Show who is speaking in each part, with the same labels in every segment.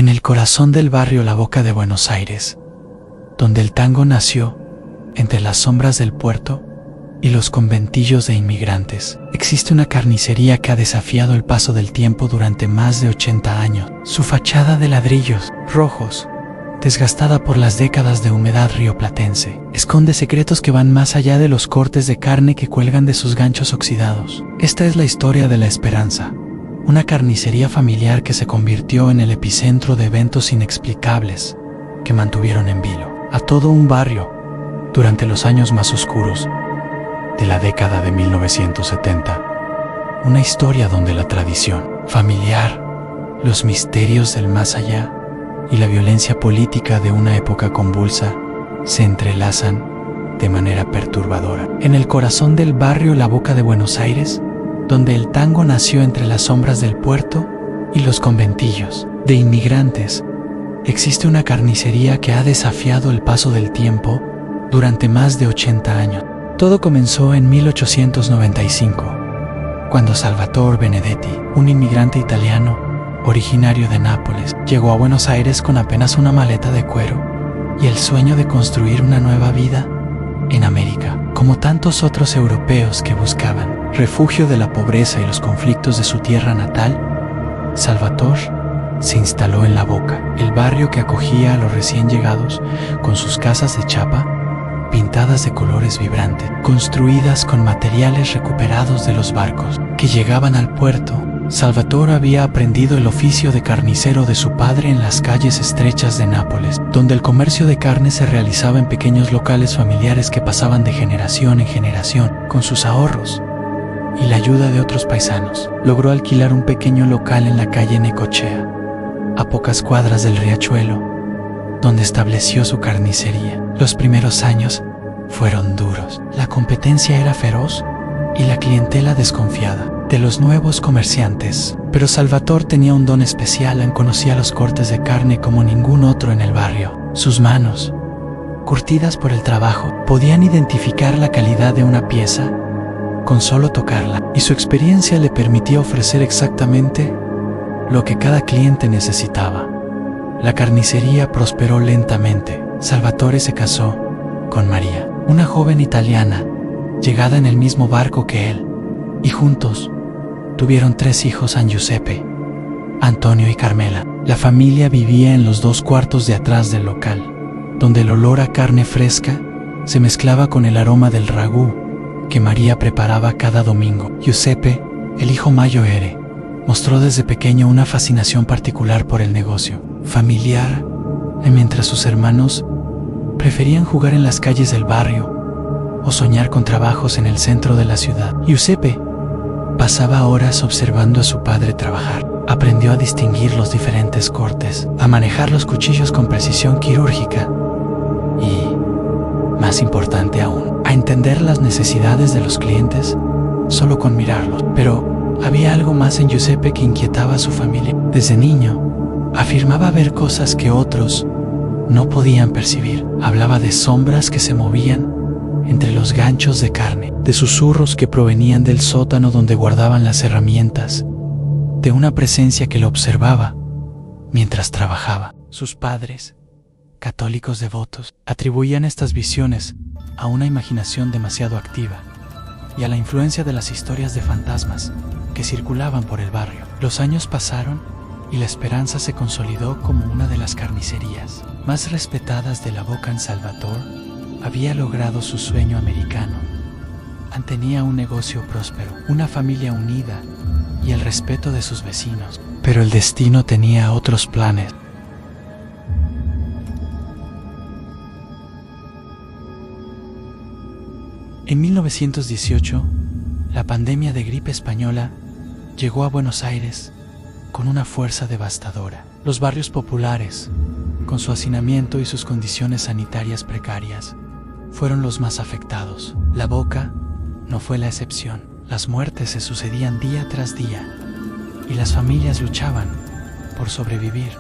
Speaker 1: en el corazón del barrio La Boca de Buenos Aires, donde el tango nació, entre las sombras del puerto y los conventillos de inmigrantes, existe una carnicería que ha desafiado el paso del tiempo durante más de 80 años. Su fachada de ladrillos rojos, desgastada por las décadas de humedad rioplatense, esconde secretos que van más allá de los cortes de carne que cuelgan de sus ganchos oxidados. Esta es la historia de La Esperanza, una carnicería familiar que se convirtió en el epicentro de eventos inexplicables que mantuvieron en vilo a todo un barrio durante los años más oscuros de la década de 1970. Una historia donde la tradición familiar, los misterios del más allá y la violencia política de una época convulsa se entrelazan de manera perturbadora. En el corazón del barrio La Boca de Buenos Aires, donde el tango nació entre las sombras del puerto y los conventillos de inmigrantes, existe una carnicería que ha desafiado el paso del tiempo durante más de 80 años. Todo comenzó en 1895, cuando Salvatore Benedetti, un inmigrante italiano originario de Nápoles, llegó a Buenos Aires con apenas una maleta de cuero y el sueño de construir una nueva vida en América. Como tantos otros europeos que buscaban refugio de la pobreza y los conflictos de su tierra natal, Salvatore se instaló en La Boca, el barrio que acogía a los recién llegados con sus casas de chapa pintadas de colores vibrantes, construidas con materiales recuperados de los barcos que llegaban al puerto. Salvatore había aprendido el oficio de carnicero de su padre en las calles estrechas de Nápoles, donde el comercio de carne se realizaba en pequeños locales familiares que pasaban de generación en generación. Con sus ahorros y la ayuda de otros paisanos, logró alquilar un pequeño local en la calle Necochea, a pocas cuadras del riachuelo, donde estableció su carnicería. Los primeros años fueron duros. La competencia era feroz y la clientela desconfiada de los nuevos comerciantes. Pero Salvatore tenía un don especial, conocía los cortes de carne como ningún otro en el barrio. Sus manos, curtidas por el trabajo, podían identificar la calidad de una pieza con solo tocarla, y su experiencia le permitía ofrecer exactamente lo que cada cliente necesitaba. La carnicería prosperó lentamente. Salvatore se casó con María, una joven italiana, llegada en el mismo barco que él, y juntos tuvieron 3 hijos: San Giuseppe, Antonio y Carmela. La familia vivía en los 2 cuartos de atrás del local, donde el olor a carne fresca se mezclaba con el aroma del ragú que María preparaba cada domingo. Giuseppe, el hijo mayor, mostró desde pequeño una fascinación particular por el negocio familiar, mientras sus hermanos preferían jugar en las calles del barrio o soñar con trabajos en el centro de la ciudad. Giuseppe pasaba horas observando a su padre trabajar. Aprendió a distinguir los diferentes cortes, a manejar los cuchillos con precisión quirúrgica y, más importante aún, a entender las necesidades de los clientes solo con mirarlos. Pero había algo más en Giuseppe que inquietaba a su familia. Desde niño, afirmaba ver cosas que otros no podían percibir. Hablaba de sombras que se movían entre los ganchos de carne, de susurros que provenían del sótano donde guardaban las herramientas, de una presencia que lo observaba mientras trabajaba. Sus padres, católicos devotos, atribuían estas visiones a una imaginación demasiado activa y a la influencia de las historias de fantasmas que circulaban por el barrio. Los años pasaron y La Esperanza se consolidó como una de las carnicerías más respetadas de La Boca. Salvatore había logrado su sueño americano. Mantenía un negocio próspero, una familia unida y el respeto de sus vecinos. Pero el destino tenía otros planes. En 1918, la pandemia de gripe española llegó a Buenos Aires con una fuerza devastadora. Los barrios populares, con su hacinamiento y sus condiciones sanitarias precarias, fueron los más afectados. La Boca no fue la excepción. Las muertes se sucedían día tras día y las familias luchaban por sobrevivir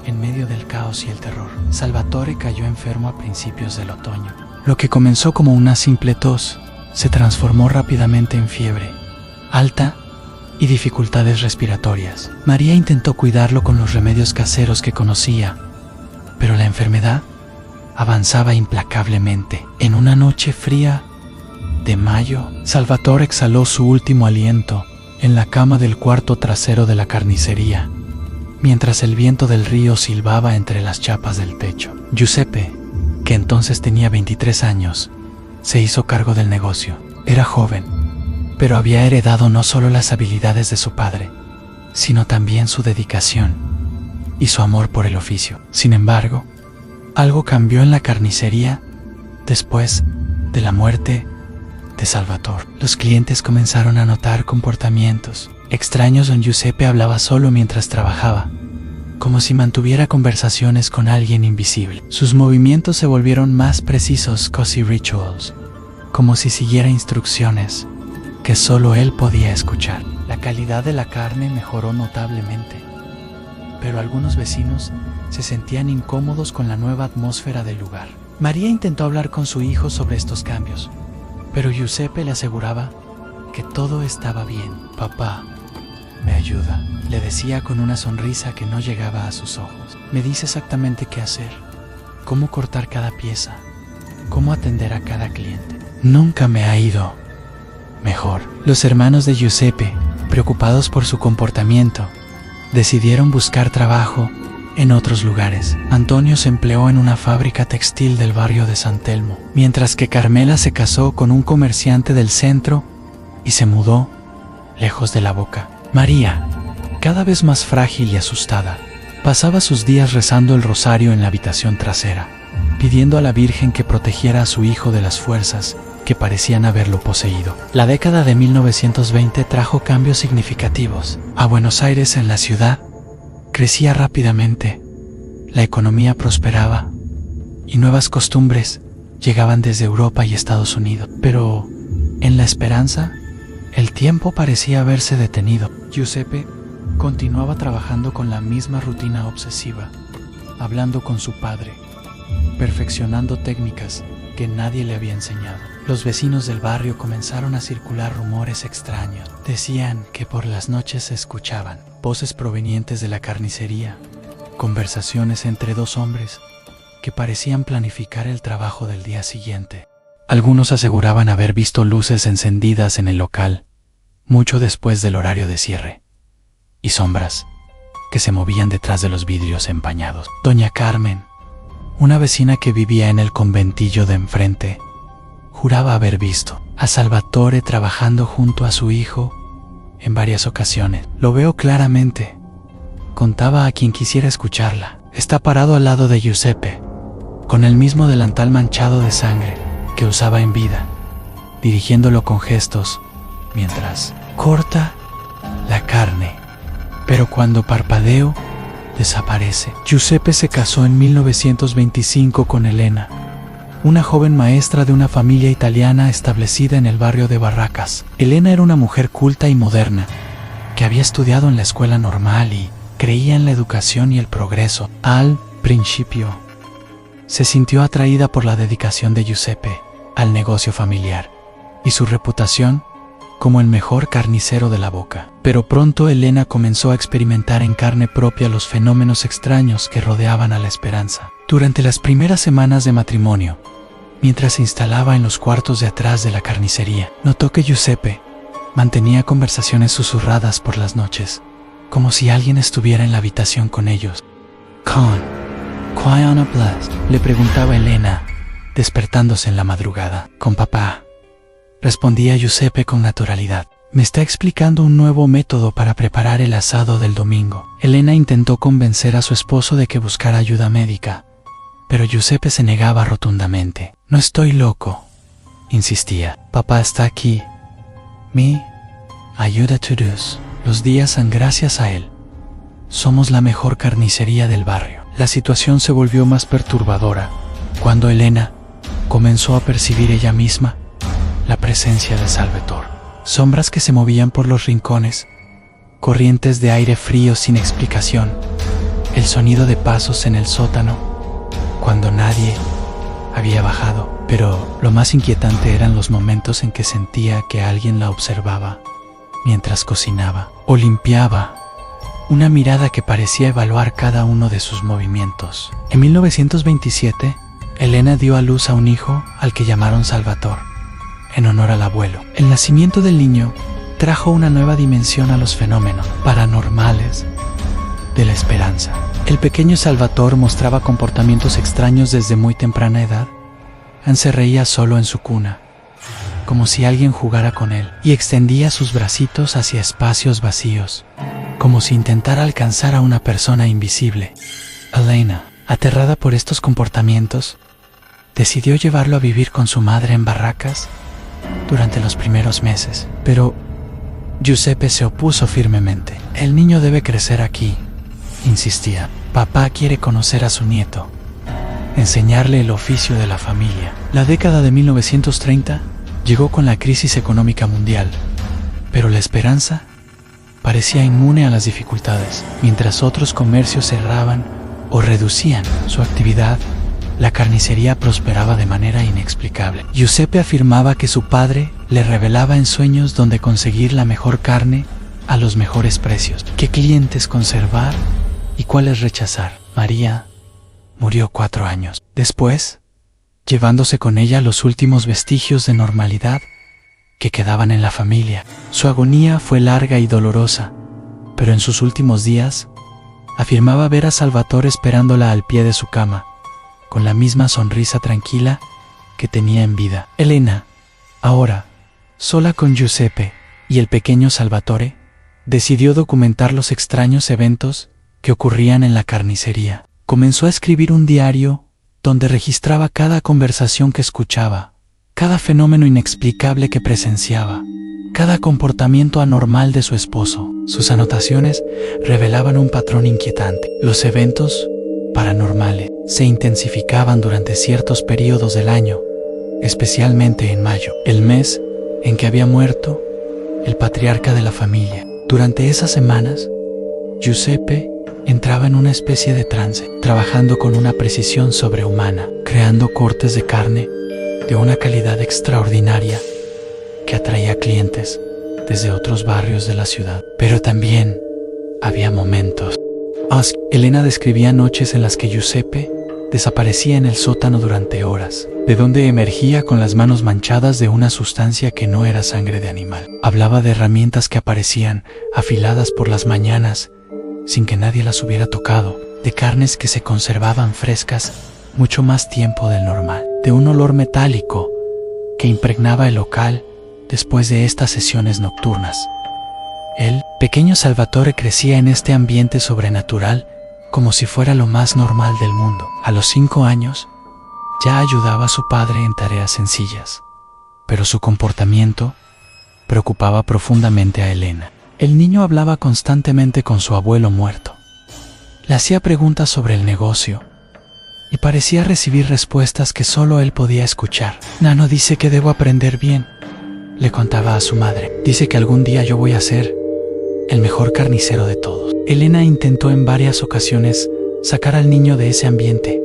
Speaker 1: en medio del caos y el terror. Salvatore cayó enfermo a principios del otoño. Lo que comenzó como una simple tos se transformó rápidamente en fiebre alta y dificultades respiratorias. María intentó cuidarlo con los remedios caseros que conocía, pero la enfermedad avanzaba implacablemente. En una noche fría de mayo, Salvatore exhaló su último aliento en la cama del cuarto trasero de la carnicería, mientras el viento del río silbaba entre las chapas del techo. Giuseppe, que entonces tenía 23 años, se hizo cargo del negocio. Era joven, pero había heredado no solo las habilidades de su padre, sino también su dedicación y su amor por el oficio. Sin embargo, algo cambió en la carnicería después de la muerte de Salvatore. Los clientes comenzaron a notar comportamientos extraños. Don Giuseppe hablaba solo mientras trabajaba, como si mantuviera conversaciones con alguien invisible. Sus movimientos se volvieron más precisos, casi rituals, como si siguiera instrucciones que solo él podía escuchar. La calidad de la carne mejoró notablemente, pero algunos vecinos se sentían incómodos con la nueva atmósfera del lugar. María intentó hablar con su hijo sobre estos cambios, pero Giuseppe le aseguraba que todo estaba bien. Papá, me ayuda, le decía con una sonrisa que no llegaba a sus ojos. Me dice exactamente qué hacer, cómo cortar cada pieza, cómo atender a cada cliente. Nunca me ha ido mejor. Los hermanos de Giuseppe, preocupados por su comportamiento, decidieron buscar trabajo en otros lugares. Antonio se empleó en una fábrica textil del barrio de San Telmo, mientras que Carmela se casó con un comerciante del centro y se mudó lejos de la Boca. María, cada vez más frágil y asustada, pasaba sus días rezando el rosario en la habitación trasera, pidiendo a la Virgen que protegiera a su hijo de las fuerzas que parecían haberlo poseído. La década de 1920 trajo cambios significativos. A Buenos Aires, en la ciudad, crecía rápidamente, la economía prosperaba y nuevas costumbres llegaban desde Europa y Estados Unidos. Pero en La Esperanza, el tiempo parecía haberse detenido. Giuseppe continuaba trabajando con la misma rutina obsesiva, hablando con su padre, perfeccionando técnicas que nadie le había enseñado. Los vecinos del barrio comenzaron a circular rumores extraños. Decían que por las noches se escuchaban voces provenientes de la carnicería, conversaciones entre dos hombres que parecían planificar el trabajo del día siguiente. Algunos aseguraban haber visto luces encendidas en el local mucho después del horario de cierre, y sombras que se movían detrás de los vidrios empañados. Doña Carmen, una vecina que vivía en el conventillo de enfrente, juraba haber visto a Salvatore trabajando junto a su hijo en varias ocasiones. Lo veo claramente, contaba a quien quisiera escucharla. Está parado al lado de Giuseppe, con el mismo delantal manchado de sangre que usaba en vida, dirigiéndolo con gestos mientras corta la carne. Pero cuando parpadeo, desaparece. Giuseppe se casó en 1925 con Elena, una joven maestra de una familia italiana establecida en el barrio de Barracas. Elena era una mujer culta y moderna, que había estudiado en la escuela normal y creía en la educación y el progreso. Al principio, se sintió atraída por la dedicación de Giuseppe al negocio familiar y su reputación como el mejor carnicero de la Boca. Pero pronto Elena comenzó a experimentar en carne propia los fenómenos extraños que rodeaban a La Esperanza. Durante las primeras semanas de matrimonio, mientras se instalaba en los cuartos de atrás de la carnicería, notó que Giuseppe mantenía conversaciones susurradas por las noches, como si alguien estuviera en la habitación con ellos. ¿Qué hablas?, le preguntaba Elena, despertándose en la madrugada. Con papá, respondía Giuseppe con naturalidad. Me está explicando un nuevo método para preparar el asado del domingo. Elena intentó convencer a su esposo de que buscara ayuda médica, pero Giuseppe se negaba rotundamente. No estoy loco, insistía. Papá está aquí. Me ayuda a todos los días gracias a él. Somos la mejor carnicería del barrio. La situación se volvió más perturbadora cuando Elena comenzó a percibir ella misma la presencia de Salvatore. Sombras que se movían por los rincones, corrientes de aire frío sin explicación, el sonido de pasos en el sótano cuando nadie había bajado. Pero lo más inquietante eran los momentos en que sentía que alguien la observaba mientras cocinaba o limpiaba, una mirada que parecía evaluar cada uno de sus movimientos. En 1927, Elena dio a luz a un hijo al que llamaron Salvatore, en honor al abuelo. El nacimiento del niño trajo una nueva dimensión a los fenómenos paranormales de la esperanza. El pequeño Salvatore mostraba comportamientos extraños desde muy temprana edad. Anne se reía solo en su cuna, como si alguien jugara con él, y extendía sus bracitos hacia espacios vacíos, como si intentara alcanzar a una persona invisible. Elena, aterrada por estos comportamientos, decidió llevarlo a vivir con su madre en Barracas durante los primeros meses. Pero Giuseppe se opuso firmemente. El niño debe crecer aquí, insistía. Papá quiere conocer a su nieto, enseñarle el oficio de la familia. La década de 1930 llegó con la crisis económica mundial, pero la esperanza parecía inmune a las dificultades. Mientras otros comercios cerraban o reducían su actividad, la carnicería prosperaba de manera inexplicable. Giuseppe afirmaba que su padre le revelaba en sueños dónde conseguir la mejor carne a los mejores precios, qué clientes conservar y cuáles rechazar. María murió 4 años después, llevándose con ella los últimos vestigios de normalidad que quedaban en la familia. Su agonía fue larga y dolorosa, pero en sus últimos días afirmaba ver a Salvatore esperándola al pie de su cama, con la misma sonrisa tranquila que tenía en vida. Elena, ahora, sola con Giuseppe y el pequeño Salvatore, decidió documentar los extraños eventos que ocurrían en la carnicería. Comenzó a escribir un diario donde registraba cada conversación que escuchaba, cada fenómeno inexplicable que presenciaba, cada comportamiento anormal de su esposo. Sus anotaciones revelaban un patrón inquietante. Los eventos paranormales se intensificaban durante ciertos periodos del año, especialmente en mayo, el mes en que había muerto el patriarca de la familia. Durante esas semanas, Giuseppe entraba en una especie de trance, trabajando con una precisión sobrehumana, creando cortes de carne de una calidad extraordinaria que atraía clientes desde otros barrios de la ciudad. Pero también había momentos. Elena describía noches en las que Giuseppe desaparecía en el sótano durante horas, de donde emergía con las manos manchadas de una sustancia que no era sangre de animal. Hablaba de herramientas que aparecían afiladas por las mañanas sin que nadie las hubiera tocado, de carnes que se conservaban frescas mucho más tiempo del normal, de un olor metálico que impregnaba el local después de estas sesiones nocturnas. El pequeño Salvatore crecía en este ambiente sobrenatural como si fuera lo más normal del mundo. A los 5 años, ya ayudaba a su padre en tareas sencillas, pero su comportamiento preocupaba profundamente a Elena. El niño hablaba constantemente con su abuelo muerto. Le hacía preguntas sobre el negocio y parecía recibir respuestas que solo él podía escuchar. Nano dice que debo aprender bien, le contaba a su madre. Dice que algún día yo voy a ser el mejor carnicero de todos. Elena intentó en varias ocasiones sacar al niño de ese ambiente,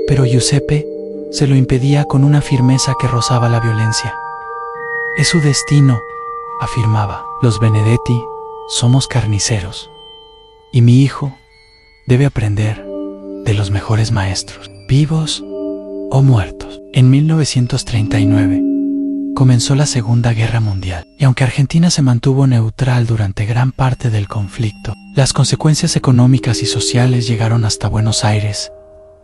Speaker 1: pero Giuseppe se lo impedía con una firmeza que rozaba la violencia. Es su destino, afirmaba. Los Benedetti somos carniceros, y mi hijo debe aprender de los mejores maestros, vivos o muertos. En 1939 comenzó la Segunda Guerra Mundial, y aunque Argentina se mantuvo neutral durante gran parte del conflicto, las consecuencias económicas y sociales llegaron hasta Buenos Aires.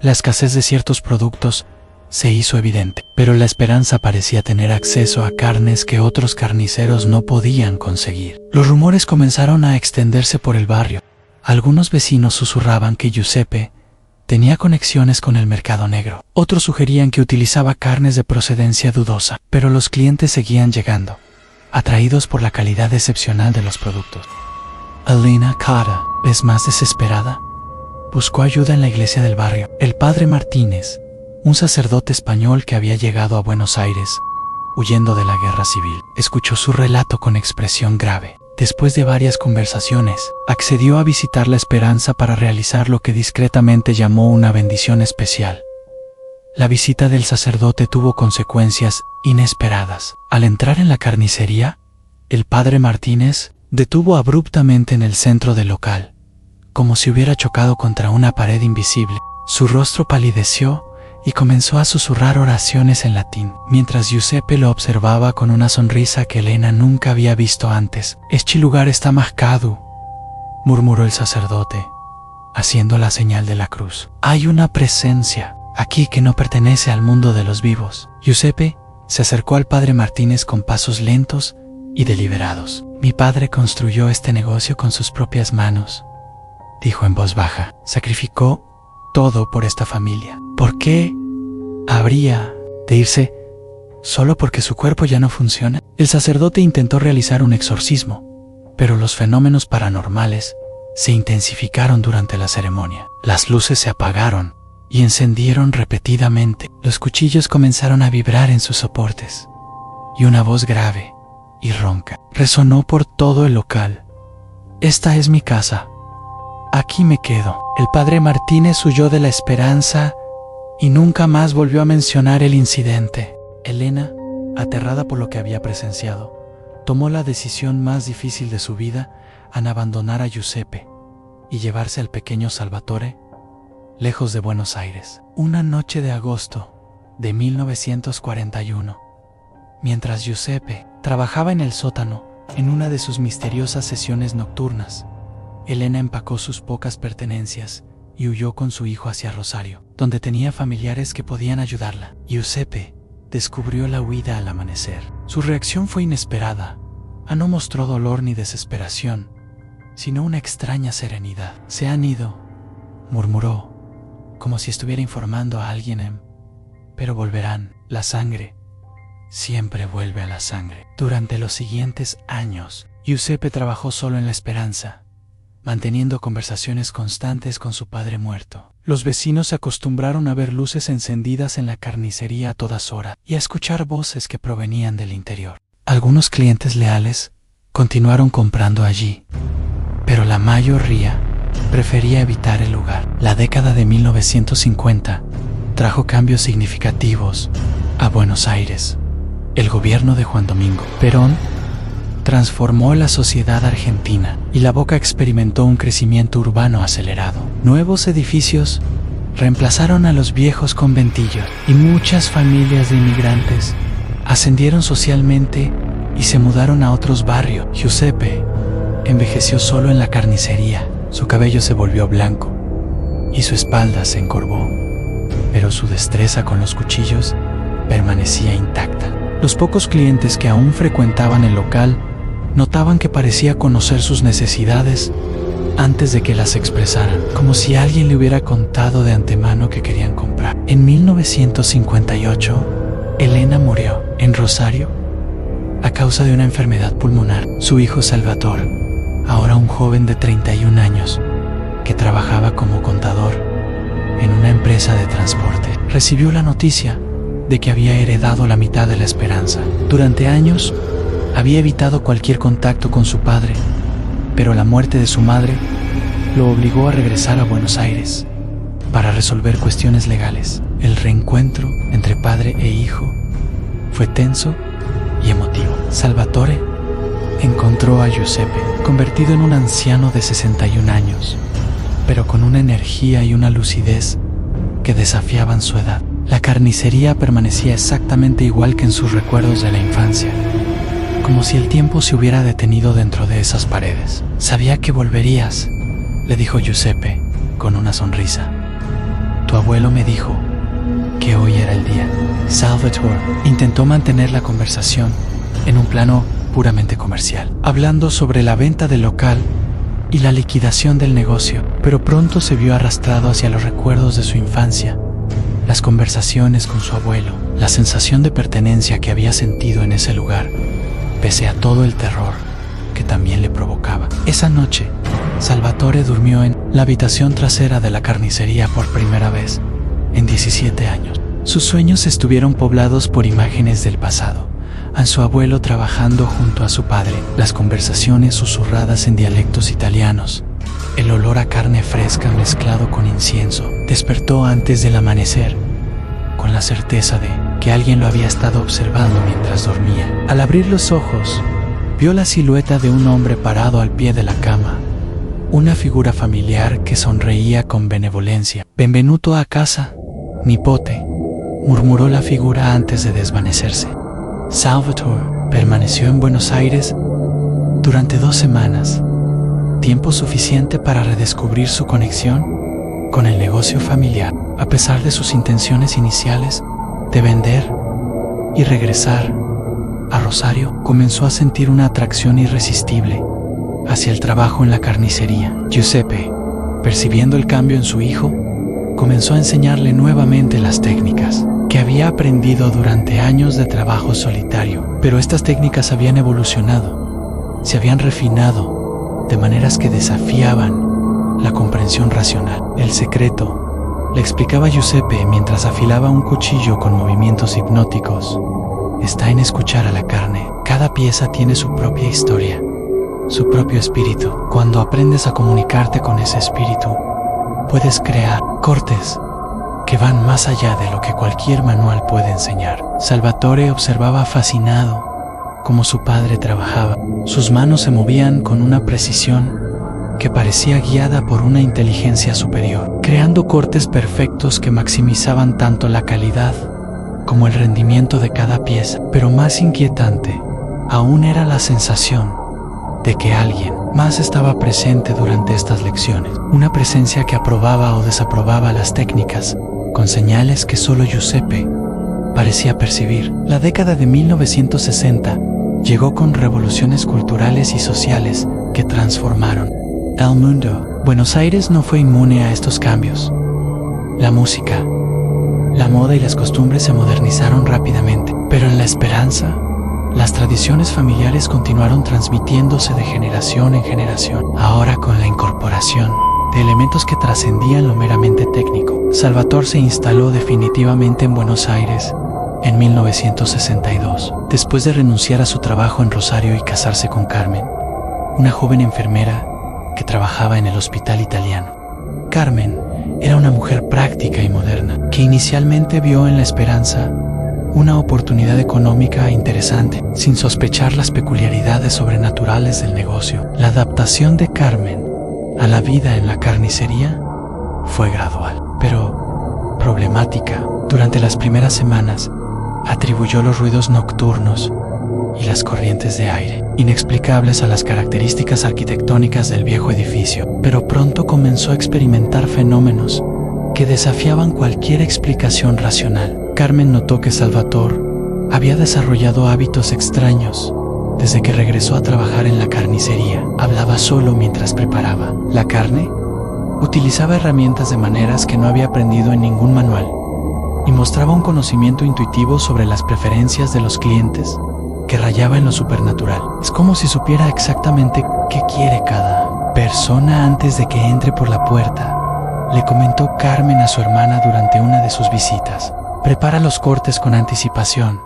Speaker 1: La escasez de ciertos productos se hizo evidente, pero la esperanza parecía tener acceso a carnes que otros carniceros no podían conseguir. Los rumores comenzaron a extenderse por el barrio. Algunos vecinos susurraban que Giuseppe tenía conexiones con el mercado negro. Otros sugerían que utilizaba carnes de procedencia dudosa, pero los clientes seguían llegando, atraídos por la calidad excepcional de los productos. Elena, cada vez más desesperada, buscó ayuda en la iglesia del barrio. El padre Martínez, un sacerdote español que había llegado a Buenos Aires, huyendo de la guerra civil, escuchó su relato con expresión grave. Después de varias conversaciones, accedió a visitar La Esperanza para realizar lo que discretamente llamó una bendición especial. La visita del sacerdote tuvo consecuencias inesperadas. Al entrar en la carnicería, El padre Martínez detuvo abruptamente en el centro del local, como si hubiera chocado contra una pared invisible. Su rostro palideció y comenzó a susurrar oraciones en latín, mientras Giuseppe lo observaba con una sonrisa que Elena nunca había visto antes. «Este lugar está marcado», murmuró el sacerdote, haciendo la señal de la cruz. «Hay una presencia aquí que no pertenece al mundo de los vivos». Giuseppe se acercó al padre Martínez con pasos lentos y deliberados. «Mi padre construyó este negocio con sus propias manos», dijo en voz baja. «Sacrificó todo por esta familia. ¿Por qué habría de irse solo porque su cuerpo ya no funciona?» El sacerdote intentó realizar un exorcismo, pero los fenómenos paranormales se intensificaron durante la ceremonia. Las luces se apagaron y encendieron repetidamente. Los cuchillos comenzaron a vibrar en sus soportes, y una voz grave y ronca resonó por todo el local. «Esta es mi casa. Aquí me quedo». El padre Martínez huyó de la esperanza y nunca más volvió a mencionar el incidente. Elena, aterrada por lo que había presenciado, tomó la decisión más difícil de su vida al abandonar a Giuseppe y llevarse al pequeño Salvatore lejos de Buenos Aires. Una noche de agosto de 1941, mientras Giuseppe trabajaba en el sótano en una de sus misteriosas sesiones nocturnas, Elena empacó sus pocas pertenencias y huyó con su hijo hacia Rosario, donde tenía familiares que podían ayudarla. Giuseppe descubrió la huida al amanecer. Su reacción fue inesperada. No mostró dolor ni desesperación, sino una extraña serenidad. «Se han ido», murmuró, como si estuviera informando a alguien, «pero volverán. La sangre siempre vuelve a la sangre». Durante los siguientes años, Giuseppe trabajó solo en la esperanza, manteniendo conversaciones constantes con su padre muerto. Los vecinos se acostumbraron a ver luces encendidas en la carnicería a todas horas y a escuchar voces que provenían del interior. Algunos clientes leales continuaron comprando allí, pero la mayoría prefería evitar el lugar. La década de 1950 trajo cambios significativos a Buenos Aires. El gobierno de Juan Domingo Perón transformó la sociedad argentina y la Boca experimentó un crecimiento urbano acelerado. Nuevos edificios reemplazaron a los viejos conventillos y muchas familias de inmigrantes ascendieron socialmente y se mudaron a otros barrios. Giuseppe envejeció solo en la carnicería. Su cabello se volvió blanco y su espalda se encorvó, pero su destreza con los cuchillos permanecía intacta. Los pocos clientes que aún frecuentaban el local notaban que parecía conocer sus necesidades antes de que las expresaran, como si alguien le hubiera contado de antemano que querían comprar. En 1958, Elena murió en Rosario a causa de una enfermedad pulmonar. Su hijo Salvatore, ahora un joven de 31 años, que trabajaba como contador en una empresa de transporte, recibió la noticia de que había heredado la mitad de la esperanza. Durante años, había evitado cualquier contacto con su padre, pero la muerte de su madre lo obligó a regresar a Buenos Aires para resolver cuestiones legales. El reencuentro entre padre e hijo fue tenso y emotivo. Salvatore encontró a Giuseppe, convertido en un anciano de 61 años, pero con una energía y una lucidez que desafiaban su edad. La carnicería permanecía exactamente igual que en sus recuerdos de la infancia, como si el tiempo se hubiera detenido dentro de esas paredes. «Sabía que volverías», le dijo Giuseppe con una sonrisa. «Tu abuelo me dijo que hoy era el día». Salvatore intentó mantener la conversación en un plano puramente comercial, hablando sobre la venta del local y la liquidación del negocio, pero pronto se vio arrastrado hacia los recuerdos de su infancia, las conversaciones con su abuelo, la sensación de pertenencia que había sentido en ese lugar, pese a todo el terror que también le provocaba. Esa noche, Salvatore durmió en la habitación trasera de la carnicería por primera vez en 17 años. Sus sueños estuvieron poblados por imágenes del pasado, a su abuelo trabajando junto a su padre, las conversaciones susurradas en dialectos italianos, el olor a carne fresca mezclado con incienso. Despertó antes del amanecer, con la certeza de que alguien lo había estado observando mientras dormía. Al abrir los ojos, Vio la silueta de un hombre parado al pie de la cama, una figura familiar que sonreía con benevolencia. «Benvenuto a casa, nipote», murmuró la figura antes de desvanecerse. Salvatore permaneció en Buenos Aires durante 2 semanas, tiempo suficiente para redescubrir su conexión con el negocio familiar. A pesar de sus intenciones iniciales de vender y regresar a Rosario, comenzó a sentir una atracción irresistible hacia el trabajo en la carnicería. Giuseppe, percibiendo el cambio en su hijo, comenzó a enseñarle nuevamente las técnicas que había aprendido durante años de trabajo solitario. Pero estas técnicas habían evolucionado, se habían refinado de maneras que desafiaban la comprensión racional. El secreto, le explicaba Giuseppe mientras afilaba un cuchillo con movimientos hipnóticos, está en escuchar a la carne. Cada pieza tiene su propia historia, su propio espíritu. Cuando aprendes a comunicarte con ese espíritu, puedes crear cortes que van más allá de lo que cualquier manual puede enseñar. Salvatore observaba fascinado cómo su padre trabajaba. Sus manos se movían con una precisión que parecía guiada por una inteligencia superior, creando cortes perfectos que maximizaban tanto la calidad como el rendimiento de cada pieza. Pero más inquietante aún era la sensación de que alguien más estaba presente durante estas lecciones, una presencia que aprobaba o desaprobaba las técnicas con señales que solo Giuseppe parecía percibir. La década de 1960 llegó con revoluciones culturales y sociales que transformaron el mundo. Buenos Aires no fue inmune a estos cambios. La música, la moda y las costumbres se modernizaron rápidamente, pero en la esperanza, las tradiciones familiares continuaron transmitiéndose de generación en generación, ahora con la incorporación de elementos que trascendían lo meramente técnico. Salvatore se instaló definitivamente en Buenos Aires en 1962, después de renunciar a su trabajo en Rosario y casarse con Carmen, una joven enfermera que trabajaba en el hospital italiano. Carmen era una mujer práctica y moderna, que inicialmente vio en la esperanza una oportunidad económica interesante, sin sospechar las peculiaridades sobrenaturales del negocio. La adaptación de Carmen a la vida en la carnicería fue gradual, pero problemática. Durante las primeras semanas, atribuyó los ruidos nocturnos y las corrientes de aire inexplicables a las características arquitectónicas del viejo edificio, pero pronto comenzó a experimentar fenómenos que desafiaban cualquier explicación racional. Carmen notó que Salvatore había desarrollado hábitos extraños desde que regresó a trabajar en la carnicería. Hablaba solo mientras preparaba la carne, utilizaba herramientas de maneras que no había aprendido en ningún manual y mostraba un conocimiento intuitivo sobre las preferencias de los clientes que rayaba en lo supernatural. Es como si supiera exactamente qué quiere cada persona antes de que entre por la puerta, le comentó Carmen a su hermana durante una de sus visitas. Prepara los cortes con anticipación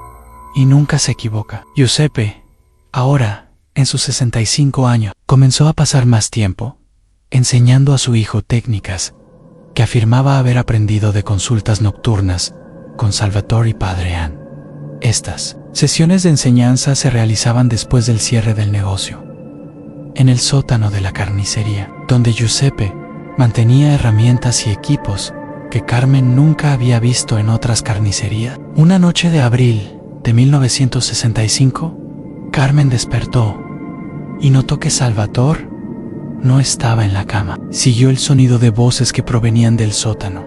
Speaker 1: y nunca se equivoca. Giuseppe, ahora, en sus 65 años, comenzó a pasar más tiempo enseñando a su hijo técnicas que afirmaba haber aprendido de consultas nocturnas con Salvatore y Padre Ann. Estas sesiones de enseñanza se realizaban después del cierre del negocio, en el sótano de la carnicería, donde Giuseppe mantenía herramientas y equipos que Carmen nunca había visto en otras carnicerías. Una noche de abril de 1965, Carmen despertó y notó que Salvatore no estaba en la cama. Siguió el sonido de voces que provenían del sótano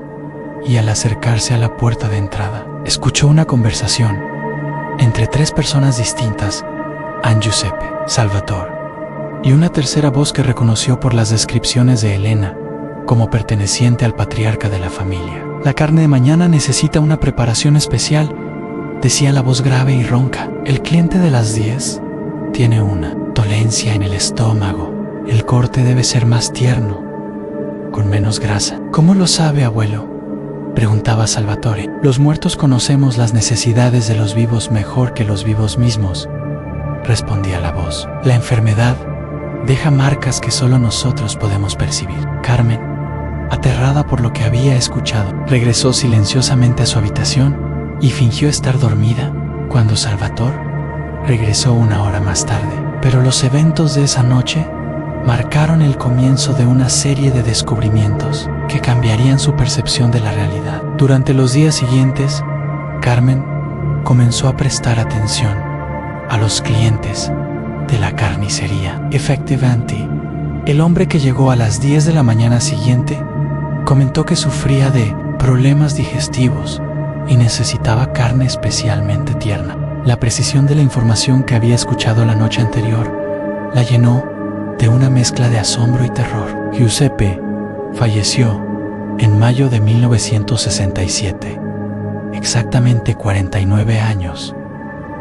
Speaker 1: y al acercarse a la puerta de entrada, escuchó una conversación entre 3 personas distintas: Ann, Giuseppe, Salvatore y una tercera voz que reconoció por las descripciones de Elena como perteneciente al patriarca de la familia. La carne de mañana necesita una preparación especial, decía la voz grave y ronca. El cliente de las 10 tiene una dolencia en el estómago. El corte debe ser más tierno, con menos grasa. ¿Cómo lo sabe, abuelo?, preguntaba Salvatore. Los muertos conocemos las necesidades de los vivos mejor que los vivos mismos, respondía la voz. La enfermedad deja marcas que solo nosotros podemos percibir. Carmen, aterrada por lo que había escuchado, regresó silenciosamente a su habitación y fingió estar dormida cuando Salvatore regresó 1 hora más tarde. Pero los eventos de esa noche marcaron el comienzo de una serie de descubrimientos que cambiarían su percepción de la realidad. Durante los días siguientes, Carmen comenzó a prestar atención a los clientes de la carnicería. Effective Auntie, el hombre que llegó a las 10 de la mañana siguiente, comentó que sufría de problemas digestivos y necesitaba carne especialmente tierna. La precisión de la información que había escuchado la noche anterior la llenó de una mezcla de asombro y terror. Giuseppe falleció en mayo de 1967, exactamente 49 años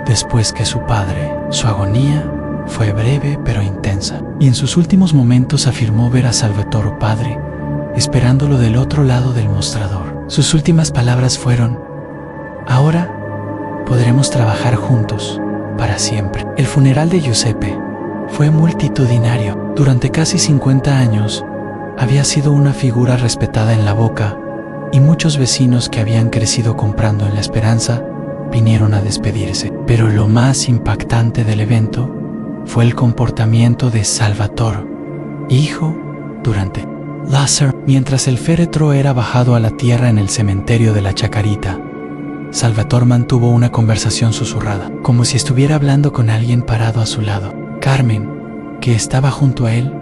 Speaker 1: después que su padre. Su agonía fue breve pero intensa, y en sus últimos momentos afirmó ver a Salvatore padre esperándolo del otro lado del mostrador. Sus últimas palabras fueron: ahora podremos trabajar juntos para siempre. El funeral de Giuseppe fue multitudinario. Durante casi 50 años había sido una figura respetada en la Boca, y muchos vecinos que habían crecido comprando en la esperanza vinieron a despedirse. Pero lo más impactante del evento fue el comportamiento de Salvatore, hijo, durante Lázaro. Mientras el féretro era bajado a la tierra en el cementerio de la Chacarita, Salvatore mantuvo una conversación susurrada, como si estuviera hablando con alguien parado a su lado. Carmen, que estaba junto a él,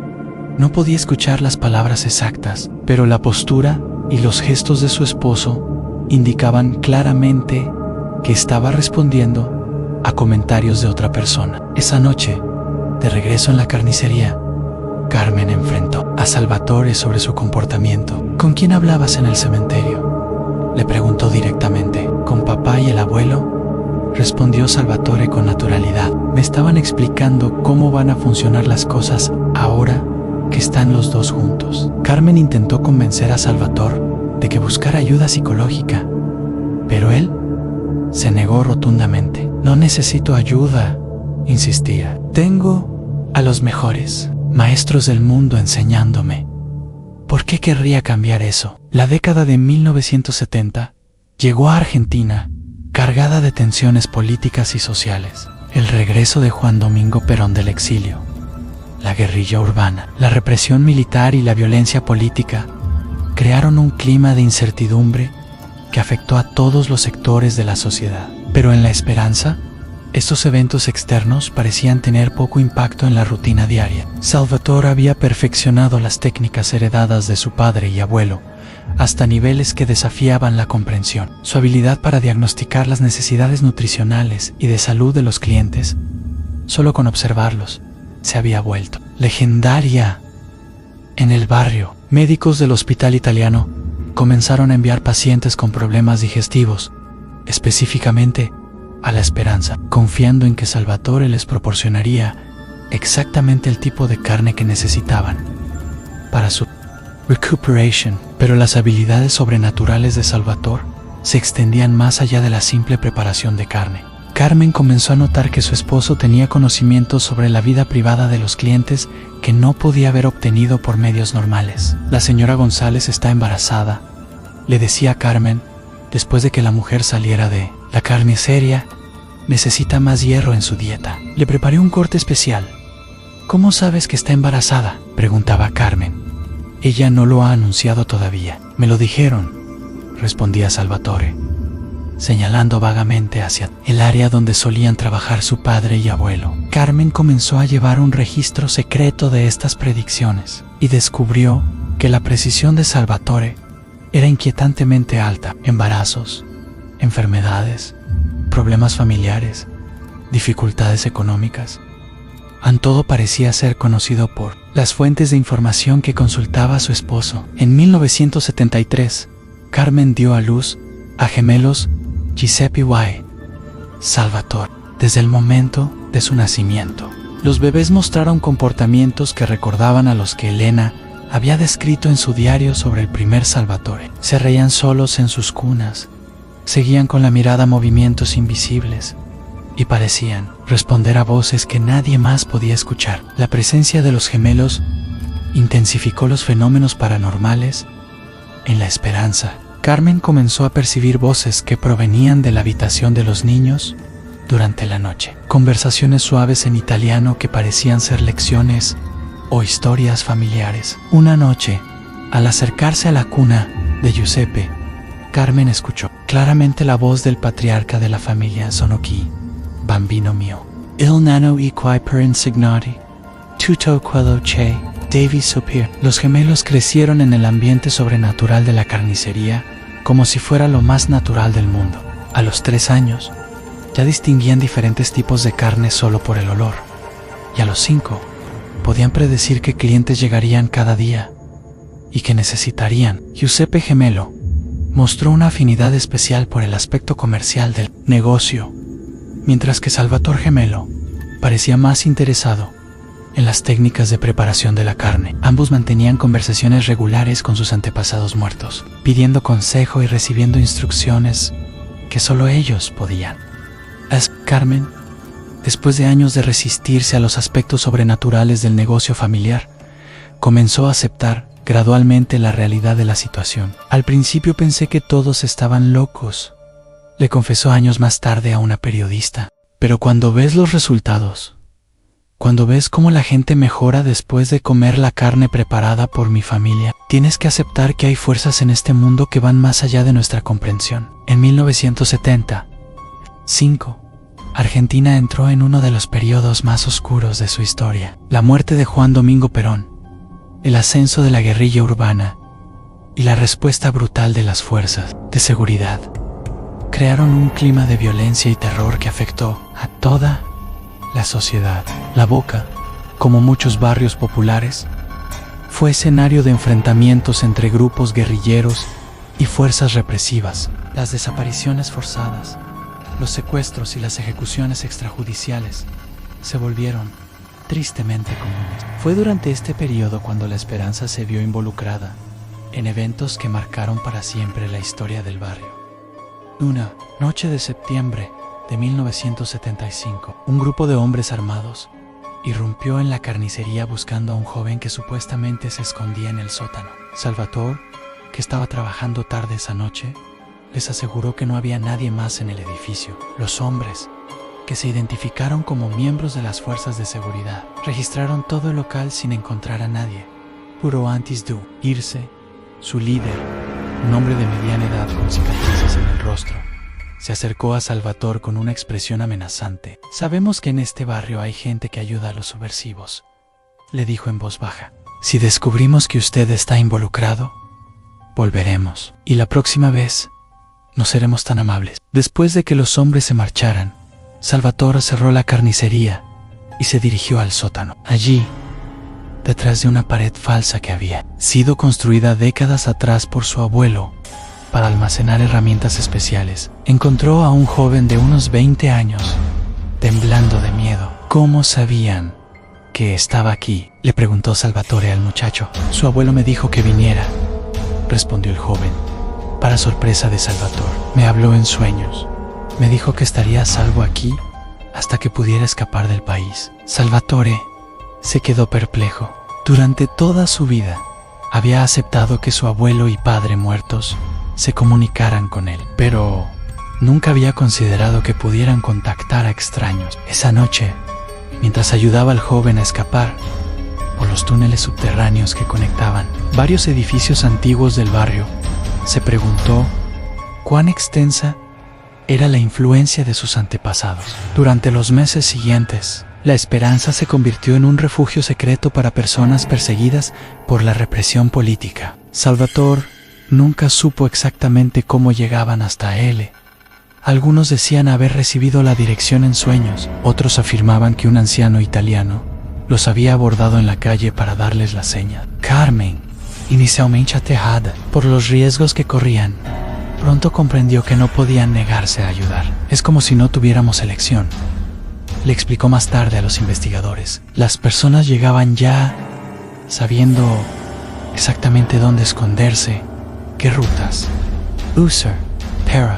Speaker 1: no podía escuchar las palabras exactas, pero la postura y los gestos de su esposo indicaban claramente que estaba respondiendo a comentarios de otra persona. Esa noche, de regreso en la carnicería, Carmen enfrentó a Salvatore sobre su comportamiento. ¿Con quién hablabas en el cementerio?, le preguntó directamente. ¿Con papá y el abuelo?, respondió Salvatore con naturalidad. Me estaban explicando cómo van a funcionar las cosas ahora que están los dos juntos. Carmen intentó convencer a Salvatore de que buscara ayuda psicológica, pero él se negó rotundamente. No necesito ayuda, insistía. Tengo a los mejores maestros del mundo enseñándome. ¿Por qué querría cambiar eso? La década de 1970 llegó a Argentina cargada de tensiones políticas y sociales. El regreso de Juan Domingo Perón del exilio, la guerrilla urbana, la represión militar y la violencia política crearon un clima de incertidumbre que afectó a todos los sectores de la sociedad. Pero en la esperanza, estos eventos externos parecían tener poco impacto en la rutina diaria. Salvatore había perfeccionado las técnicas heredadas de su padre y abuelo hasta niveles que desafiaban la comprensión. Su habilidad para diagnosticar las necesidades nutricionales y de salud de los clientes, solo con observarlos, se había vuelto legendaria. En el barrio, médicos del hospital italiano comenzaron a enviar pacientes con problemas digestivos, específicamente a La Esperanza, confiando en que Salvatore les proporcionaría exactamente el tipo de carne que necesitaban para su recuperation. Pero las habilidades sobrenaturales de Salvatore se extendían más allá de la simple preparación de carne. Carmen comenzó a notar que su esposo tenía conocimientos sobre la vida privada de los clientes que no podía haber obtenido por medios normales. La señora González está embarazada, le decía a Carmen, después de que la mujer saliera de la carnicería. Necesita más hierro en su dieta. Le preparé un corte especial. ¿Cómo sabes que está embarazada?, preguntaba Carmen. Ella no lo ha anunciado todavía. Me lo dijeron, respondía Salvatore, señalando vagamente hacia el área donde solían trabajar su padre y abuelo. Carmen comenzó a llevar un registro secreto de estas predicciones y descubrió que la precisión de Salvatore era inquietantemente alta. Embarazos, enfermedades, problemas familiares, dificultades económicas. Todo parecía ser conocido por las fuentes de información que consultaba a su esposo. En 1973, Carmen dio a luz a gemelos Giuseppe y Salvatore. Desde el momento de su nacimiento, los bebés mostraron comportamientos que recordaban a los que Elena había descrito en su diario sobre el primer Salvatore. Se reían solos en sus cunas, seguían con la mirada movimientos invisibles y parecían responder a voces que nadie más podía escuchar. La presencia de los gemelos intensificó los fenómenos paranormales en La Esperanza. Carmen comenzó a percibir voces que provenían de la habitación de los niños durante la noche. Conversaciones suaves en italiano que parecían ser lecciones o historias familiares. Una noche, al acercarse a la cuna de Giuseppe, Carmen escuchó claramente la voz del patriarca de la familia: "Sono qui, bambino mio. Il nano e qui per insignati, tutto quello che devi sapere". Los gemelos crecieron en el ambiente sobrenatural de la carnicería como si fuera lo más natural del mundo. A los 3 años, ya distinguían diferentes tipos de carne solo por el olor. Y a los 5, podían predecir qué clientes llegarían cada día y que necesitarían. Giuseppe gemelo mostró una afinidad especial por el aspecto comercial del negocio, mientras que Salvatore gemelo parecía más interesado en las técnicas de preparación de la carne. Ambos mantenían conversaciones regulares con sus antepasados muertos, pidiendo consejo y recibiendo instrucciones que solo ellos podían. Carmen, después de años de resistirse a los aspectos sobrenaturales del negocio familiar, comenzó a aceptar gradualmente la realidad de la situación. "Al principio pensé que todos estaban locos", le confesó años más tarde a una periodista. "Pero cuando ves los resultados, cuando ves cómo la gente mejora después de comer la carne preparada por mi familia, tienes que aceptar que hay fuerzas en este mundo que van más allá de nuestra comprensión". En 1975, Argentina entró en uno de los periodos más oscuros de su historia. La muerte de Juan Domingo Perón, el ascenso de la guerrilla urbana y la respuesta brutal de las fuerzas de seguridad crearon un clima de violencia y terror que afectó a toda la sociedad. La Boca, como muchos barrios populares, fue escenario de enfrentamientos entre grupos guerrilleros y fuerzas represivas. Las desapariciones forzadas, los secuestros y las ejecuciones extrajudiciales se volvieron tristemente comunes. Fue durante este periodo cuando la esperanza se vio involucrada en eventos que marcaron para siempre la historia del barrio. Una noche de septiembre de 1975, un grupo de hombres armados irrumpió en la carnicería buscando a un joven que supuestamente se escondía en el sótano. Salvatore, que estaba trabajando tarde esa noche, les aseguró que no había nadie más en el edificio. Los hombres, que se identificaron como miembros de las fuerzas de seguridad, registraron todo el local sin encontrar a nadie. Puro antes de irse, su líder, un hombre de mediana edad con cicatrices en el rostro, se acercó a Salvatore con una expresión amenazante. "Sabemos que en este barrio hay gente que ayuda a los subversivos", le dijo en voz baja. "Si descubrimos que usted está involucrado, volveremos. Y la próxima vez no seremos tan amables". Después de que los hombres se marcharan, Salvatore cerró la carnicería y se dirigió al sótano. Allí, detrás de una pared falsa que había sido construida décadas atrás por su abuelo para almacenar herramientas especiales, encontró a un joven de unos 20 años, temblando de miedo. "¿Cómo sabían que estaba aquí?", le preguntó Salvatore al muchacho. "Su abuelo me dijo que viniera", respondió el joven. Para sorpresa de Salvatore, "me habló en sueños. Me dijo que estaría a salvo aquí hasta que pudiera escapar del país". Salvatore se quedó perplejo. Durante toda su vida, había aceptado que su abuelo y padre muertos se comunicaran con él, pero nunca había considerado que pudieran contactar a extraños. Esa noche, mientras ayudaba al joven a escapar por los túneles subterráneos que conectaban varios edificios antiguos del barrio, se preguntó cuán extensa era la influencia de sus antepasados. Durante los meses siguientes, la esperanza se convirtió en un refugio secreto para personas perseguidas por la represión política. Salvatore nunca supo exactamente cómo llegaban hasta él. Algunos decían haber recibido la dirección en sueños, otros afirmaban que un anciano italiano los había abordado en la calle para darles la señal. Carmen, inicialmente aterrada por los riesgos que corrían, pronto comprendió que no podían negarse a ayudar. "Es como si no tuviéramos elección", le explicó más tarde a los investigadores. Las personas llegaban ya sabiendo exactamente dónde esconderse, qué rutas usar para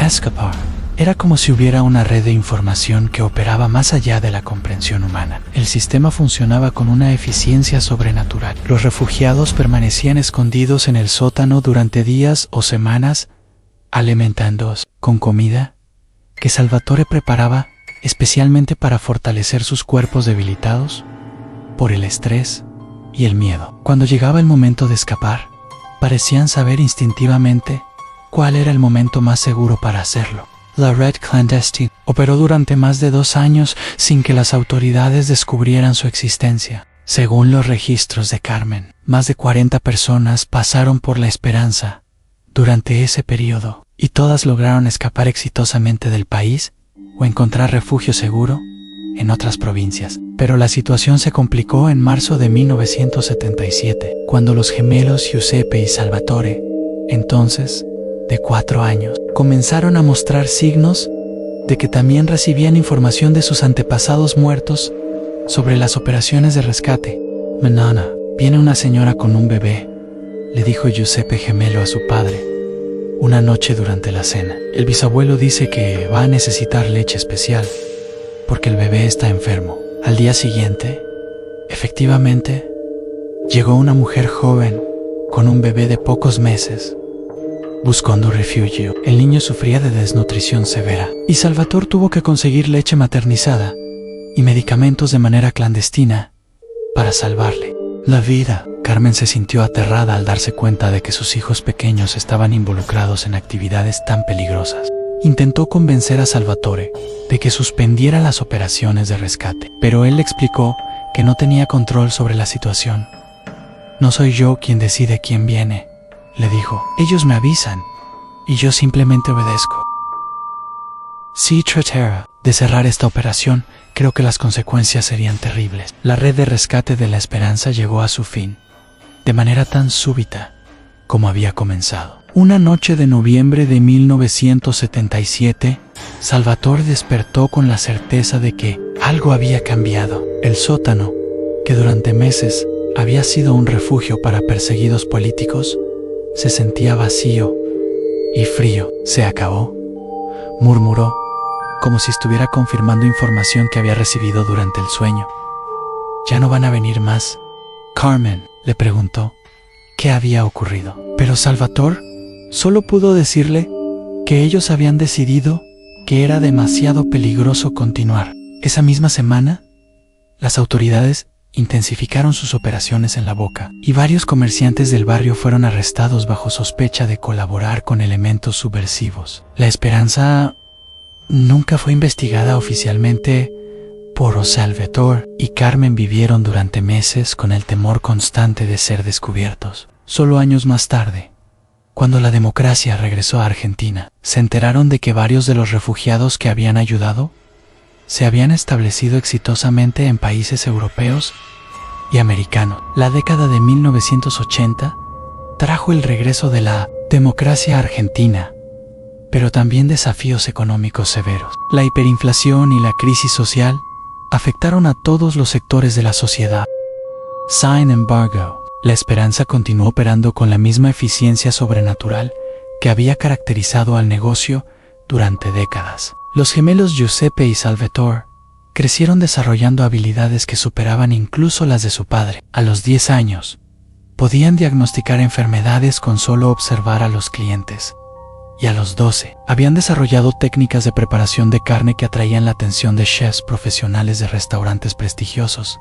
Speaker 1: escapar. Era como si hubiera una red de información que operaba más allá de la comprensión humana. El sistema funcionaba con una eficiencia sobrenatural. Los refugiados permanecían escondidos en el sótano durante días o semanas, alimentándose con comida que Salvatore preparaba especialmente para fortalecer sus cuerpos debilitados por el estrés y el miedo. Cuando llegaba el momento de escapar, parecían saber instintivamente cuál era el momento más seguro para hacerlo. La red clandestine operó durante más de 2 años sin que las autoridades descubrieran su existencia. Según los registros de Carmen, más de 40 personas pasaron por La Esperanza durante ese periodo y todas lograron escapar exitosamente del país o encontrar refugio seguro en otras provincias. Pero la situación se complicó en marzo de 1977, cuando los gemelos Giuseppe y Salvatore, entonces de 4 años, comenzaron a mostrar signos de que también recibían información de sus antepasados muertos sobre las operaciones de rescate. Manana, viene una señora con un bebé, le dijo Giuseppe gemelo a su padre una noche durante la cena. El bisabuelo dice que va a necesitar leche especial porque el bebé está enfermo. Al día siguiente, efectivamente, llegó una mujer joven con un bebé de pocos meses buscando refugio. El niño sufría de desnutrición severa y Salvatore tuvo que conseguir leche maternizada y medicamentos de manera clandestina para salvarle la vida. Carmen se sintió aterrada al darse cuenta de que sus hijos pequeños estaban involucrados en actividades tan peligrosas. Intentó convencer a Salvatore de que suspendiera las operaciones de rescate, pero él le explicó que no tenía control sobre la situación. No soy yo quien decide quién viene, le dijo. Ellos me avisan y yo simplemente obedezco. Si tratara de cerrar esta operación, creo que las consecuencias serían terribles. La red de rescate de La Esperanza llegó a su fin de manera tan súbita como había comenzado. Una noche de noviembre de 1977, Salvatore despertó con la certeza de que algo había cambiado. El sótano, que durante meses había sido un refugio para perseguidos políticos, se sentía vacío y frío. Se acabó, murmuró, como si estuviera confirmando información que había recibido durante el sueño. ¿Ya no van a venir más? Carmen le preguntó qué había ocurrido. Pero Salvatore solo pudo decirle que ellos habían decidido que era demasiado peligroso continuar. Esa misma semana, las autoridades intensificaron sus operaciones en La Boca y varios comerciantes del barrio fueron arrestados bajo sospecha de colaborar con elementos subversivos. La Esperanza nunca fue investigada oficialmente por Salvatore y Carmen vivieron durante meses con el temor constante de ser descubiertos. Solo años más tarde, cuando la democracia regresó a Argentina, se enteraron de que varios de los refugiados que habían ayudado se habían establecido exitosamente en países europeos y americanos. La década de 1980 trajo el regreso de la democracia argentina, pero también desafíos económicos severos. La hiperinflación y la crisis social afectaron a todos los sectores de la sociedad. Sin embargo, La Esperanza continuó operando con la misma eficiencia sobrenatural que había caracterizado al negocio durante décadas. Los gemelos Giuseppe y Salvatore crecieron desarrollando habilidades que superaban incluso las de su padre. A los 10 años, podían diagnosticar enfermedades con solo observar a los clientes. Y a los 12, habían desarrollado técnicas de preparación de carne que atraían la atención de chefs profesionales de restaurantes prestigiosos.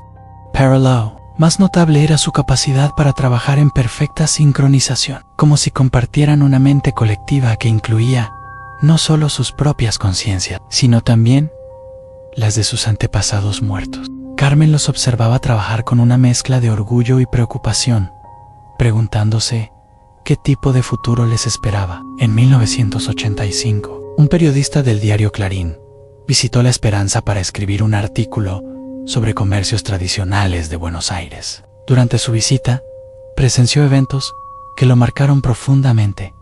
Speaker 1: Parallel, más notable era su capacidad para trabajar en perfecta sincronización, como si compartieran una mente colectiva que incluía no solo sus propias conciencias, sino también las de sus antepasados muertos. Carmen los observaba trabajar con una mezcla de orgullo y preocupación, preguntándose qué tipo de futuro les esperaba. En 1985, un periodista del diario Clarín visitó La Esperanza para escribir un artículo sobre comercios tradicionales de Buenos Aires. Durante su visita, presenció eventos que lo marcaron profundamente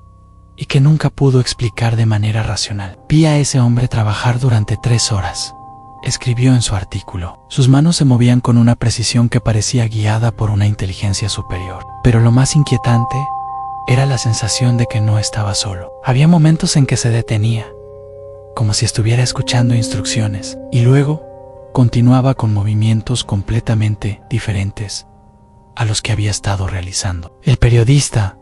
Speaker 1: y que nunca pudo explicar de manera racional. Vi a ese hombre trabajar durante 3 horas, escribió en su artículo. Sus manos se movían con una precisión que parecía guiada por una inteligencia superior. Pero lo más inquietante era la sensación de que no estaba solo. Había momentos en que se detenía, como si estuviera escuchando instrucciones, y luego continuaba con movimientos completamente diferentes a los que había estado realizando. El periodista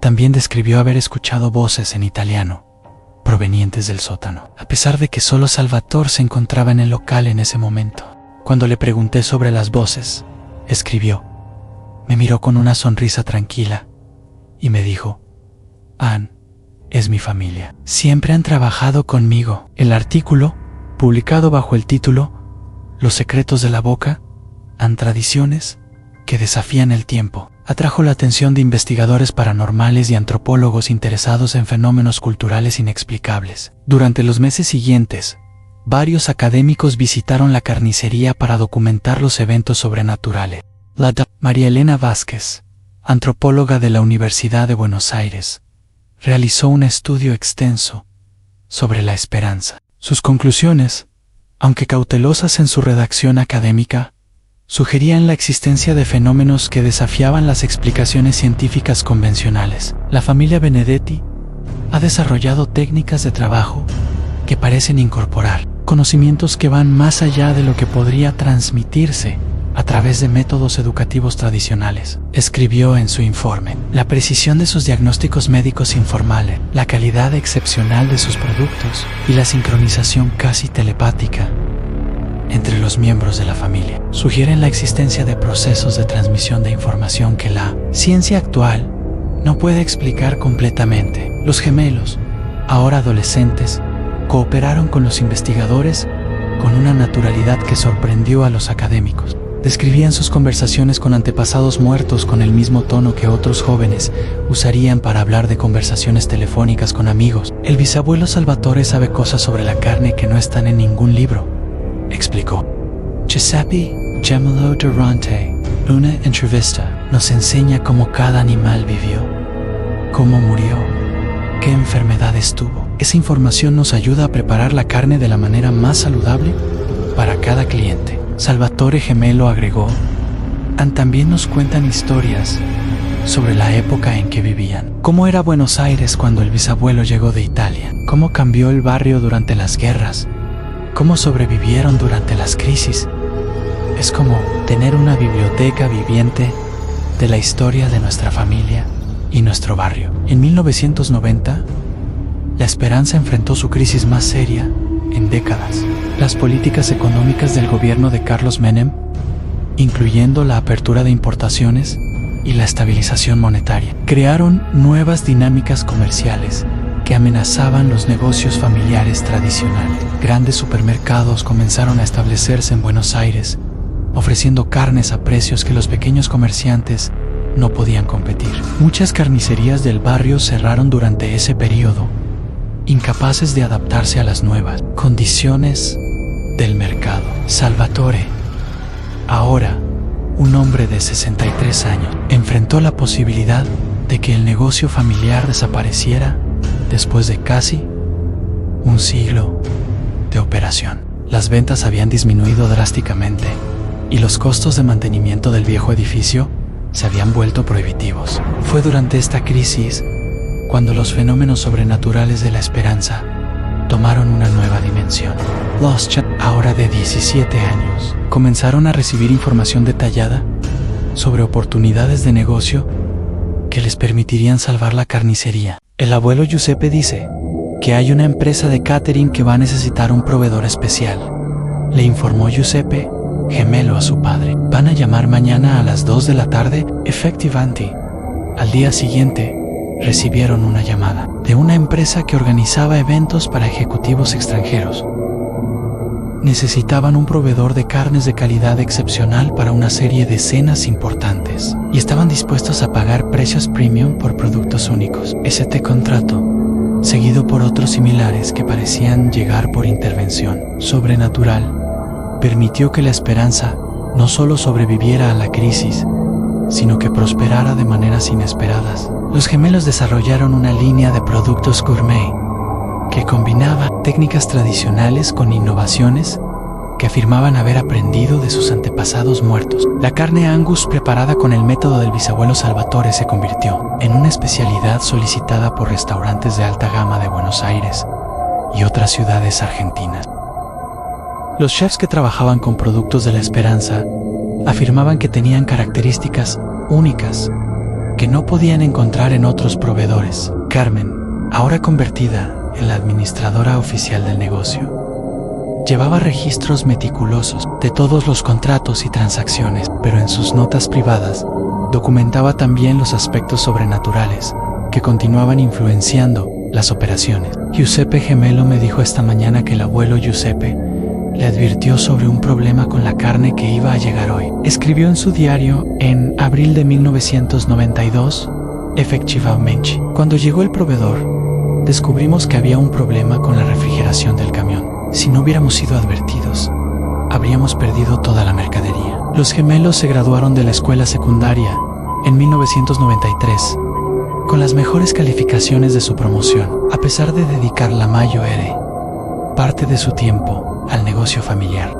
Speaker 1: también describió haber escuchado voces en italiano provenientes del sótano, a pesar de que solo Salvatore se encontraba en el local en ese momento. Cuando le pregunté sobre las voces, escribió, me miró con una sonrisa tranquila y me dijo, Ann es mi familia. Siempre han trabajado conmigo. El artículo, publicado bajo el título Los secretos de la boca, han tradiciones que desafían el tiempo, atrajo la atención de investigadores paranormales y antropólogos interesados en fenómenos culturales inexplicables. Durante los meses siguientes, varios académicos visitaron la carnicería para documentar los eventos sobrenaturales. La Dra. María Elena Vázquez, antropóloga de la Universidad de Buenos Aires, realizó un estudio extenso sobre la esperanza. Sus conclusiones, aunque cautelosas en su redacción académica, sugerían la existencia de fenómenos que desafiaban las explicaciones científicas convencionales. La familia Benedetti ha desarrollado técnicas de trabajo que parecen incorporar conocimientos que van más allá de lo que podría transmitirse a través de métodos educativos tradicionales. Escribió en su informe, la precisión de sus diagnósticos médicos informales, la calidad excepcional de sus productos y la sincronización casi telepática entre los miembros de la familia sugieren la existencia de procesos de transmisión de información que la ciencia actual no puede explicar completamente. Los gemelos, ahora adolescentes, cooperaron con los investigadores con una naturalidad que sorprendió a los académicos. Describían sus conversaciones con antepasados muertos con el mismo tono que otros jóvenes usarían para hablar de conversaciones telefónicas con amigos. El bisabuelo Salvatore sabe cosas sobre la carne que no están en ningún libro, explicó. Giuseppe Gemello Durante, una entrevista, nos enseña cómo cada animal vivió, cómo murió, qué enfermedades tuvo. Esa información nos ayuda a preparar la carne de la manera más saludable para cada cliente. Salvatore Gemello agregó, también nos cuentan historias sobre la época en que vivían. Cómo era Buenos Aires cuando el bisabuelo llegó de Italia, cómo cambió el barrio durante las guerras, cómo sobrevivieron durante las crisis. Es como tener una biblioteca viviente de la historia de nuestra familia y nuestro barrio. En 1990, la Esperanza enfrentó su crisis más seria en décadas. Las políticas económicas del gobierno de Carlos Menem, incluyendo la apertura de importaciones y la estabilización monetaria, crearon nuevas dinámicas comerciales que amenazaban los negocios familiares tradicionales. Grandes supermercados comenzaron a establecerse en Buenos Aires, ofreciendo carnes a precios que los pequeños comerciantes no podían competir. Muchas carnicerías del barrio cerraron durante ese periodo, incapaces de adaptarse a las nuevas condiciones del mercado. Salvatore, ahora un hombre de 63 años, enfrentó la posibilidad de que el negocio familiar desapareciera después de casi un siglo de operación. Las ventas habían disminuido drásticamente y los costos de mantenimiento del viejo edificio se habían vuelto prohibitivos. Fue durante esta crisis cuando los fenómenos sobrenaturales de la esperanza tomaron una nueva dimensión. Los chicos, ahora de 17 años, comenzaron a recibir información detallada sobre oportunidades de negocio que les permitirían salvar la carnicería. El abuelo Giuseppe dice que hay una empresa de catering que va a necesitar un proveedor especial. Le informó Giuseppe Gemello a su padre. Van a llamar mañana a las 2 de la tarde, efectivamente. Al día siguiente, recibieron una llamada de una empresa que organizaba eventos para ejecutivos extranjeros. Necesitaban un proveedor de carnes de calidad excepcional para una serie de cenas importantes y estaban dispuestos a pagar precios premium por productos únicos. Ese contrato, seguido por otros similares que parecían llegar por intervención sobrenatural, permitió que la esperanza no solo sobreviviera a la crisis, sino que prosperara de maneras inesperadas. Los gemelos desarrollaron una línea de productos gourmet que combinaba técnicas tradicionales con innovaciones que afirmaban haber aprendido de sus antepasados muertos. La carne Angus preparada con el método del bisabuelo Salvatore se convirtió en una especialidad solicitada por restaurantes de alta gama de Buenos Aires y otras ciudades argentinas. Los chefs que trabajaban con productos de la esperanza afirmaban que tenían características únicas que no podían encontrar en otros proveedores. Carmen, ahora convertida en la administradora oficial del negocio. Llevaba registros meticulosos de todos los contratos y transacciones, pero en sus notas privadas documentaba también los aspectos sobrenaturales que continuaban influenciando las operaciones. Giuseppe Gemello me dijo esta mañana que el abuelo Giuseppe le advirtió sobre un problema con la carne que iba a llegar hoy. Escribió en su diario en abril de 1992, efectivamente. Cuando llegó el proveedor, descubrimos que había un problema con la refrigeración del camión. Si no hubiéramos sido advertidos, habríamos perdido toda la mercadería. Los gemelos se graduaron de la escuela secundaria en 1993 con las mejores calificaciones de su promoción, a pesar de dedicar la mayor parte de su tiempo al negocio familiar.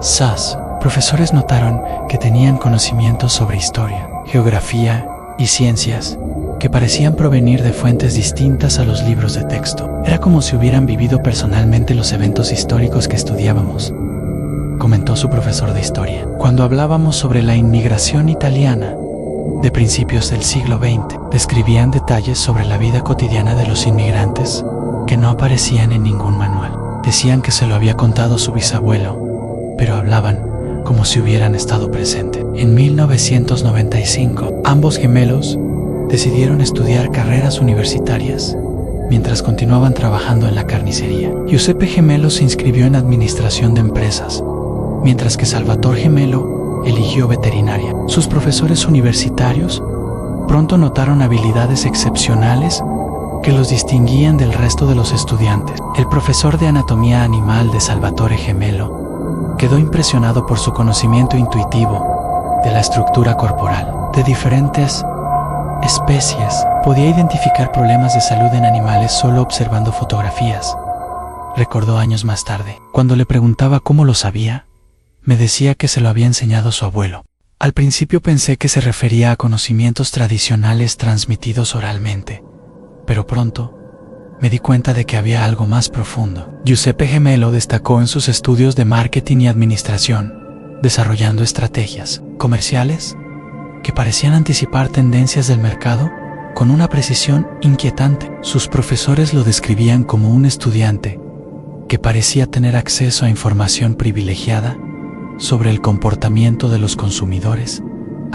Speaker 1: Sus profesores notaron que tenían conocimientos sobre historia, geografía y ciencias que parecían provenir de fuentes distintas a los libros de texto. Era como si hubieran vivido personalmente los eventos históricos que estudiábamos, comentó su profesor de historia. Cuando hablábamos sobre la inmigración italiana de principios del siglo XX, describían detalles sobre la vida cotidiana de los inmigrantes que no aparecían en ningún manual. Decían que se lo había contado su bisabuelo, pero hablaban como si hubieran estado presentes. En 1995, ambos gemelos decidieron estudiar carreras universitarias mientras continuaban trabajando en la carnicería. Giuseppe Gemello se inscribió en administración de empresas, mientras que Salvatore Gemello eligió veterinaria. Sus profesores universitarios pronto notaron habilidades excepcionales que los distinguían del resto de los estudiantes. El profesor de anatomía animal de Salvatore Gemello quedó impresionado por su conocimiento intuitivo de la estructura corporal de diferentes especies. Podía identificar problemas de salud en animales solo observando fotografías. Recordó años más tarde. Cuando le preguntaba cómo lo sabía, me decía que se lo había enseñado su abuelo. Al principio pensé que se refería a conocimientos tradicionales transmitidos oralmente, pero pronto me di cuenta de que había algo más profundo. Giuseppe Gemello destacó en sus estudios de marketing y administración, desarrollando estrategias comerciales que parecían anticipar tendencias del mercado con una precisión inquietante. Sus profesores lo describían como un estudiante que parecía tener acceso a información privilegiada sobre el comportamiento de los consumidores.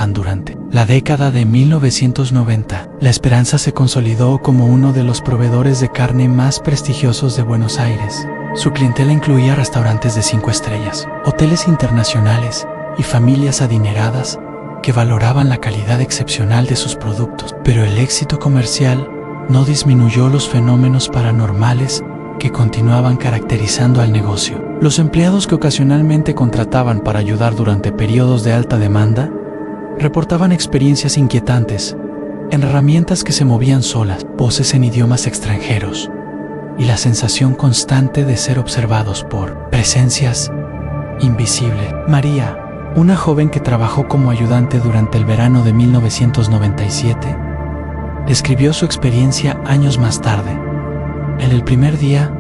Speaker 1: Durante la década de 1990, La Esperanza se consolidó como uno de los proveedores de carne más prestigiosos de Buenos Aires. Su clientela incluía restaurantes de 5 estrellas, hoteles internacionales y familias adineradas que valoraban la calidad excepcional de sus productos. Pero el éxito comercial no disminuyó los fenómenos paranormales que continuaban caracterizando al negocio. Los empleados que ocasionalmente contrataban para ayudar durante periodos de alta demanda reportaban experiencias inquietantes en herramientas que se movían solas, voces en idiomas extranjeros y la sensación constante de ser observados por presencias invisibles. María, una joven que trabajó como ayudante durante el verano de 1997, describió su experiencia años más tarde. En el primer día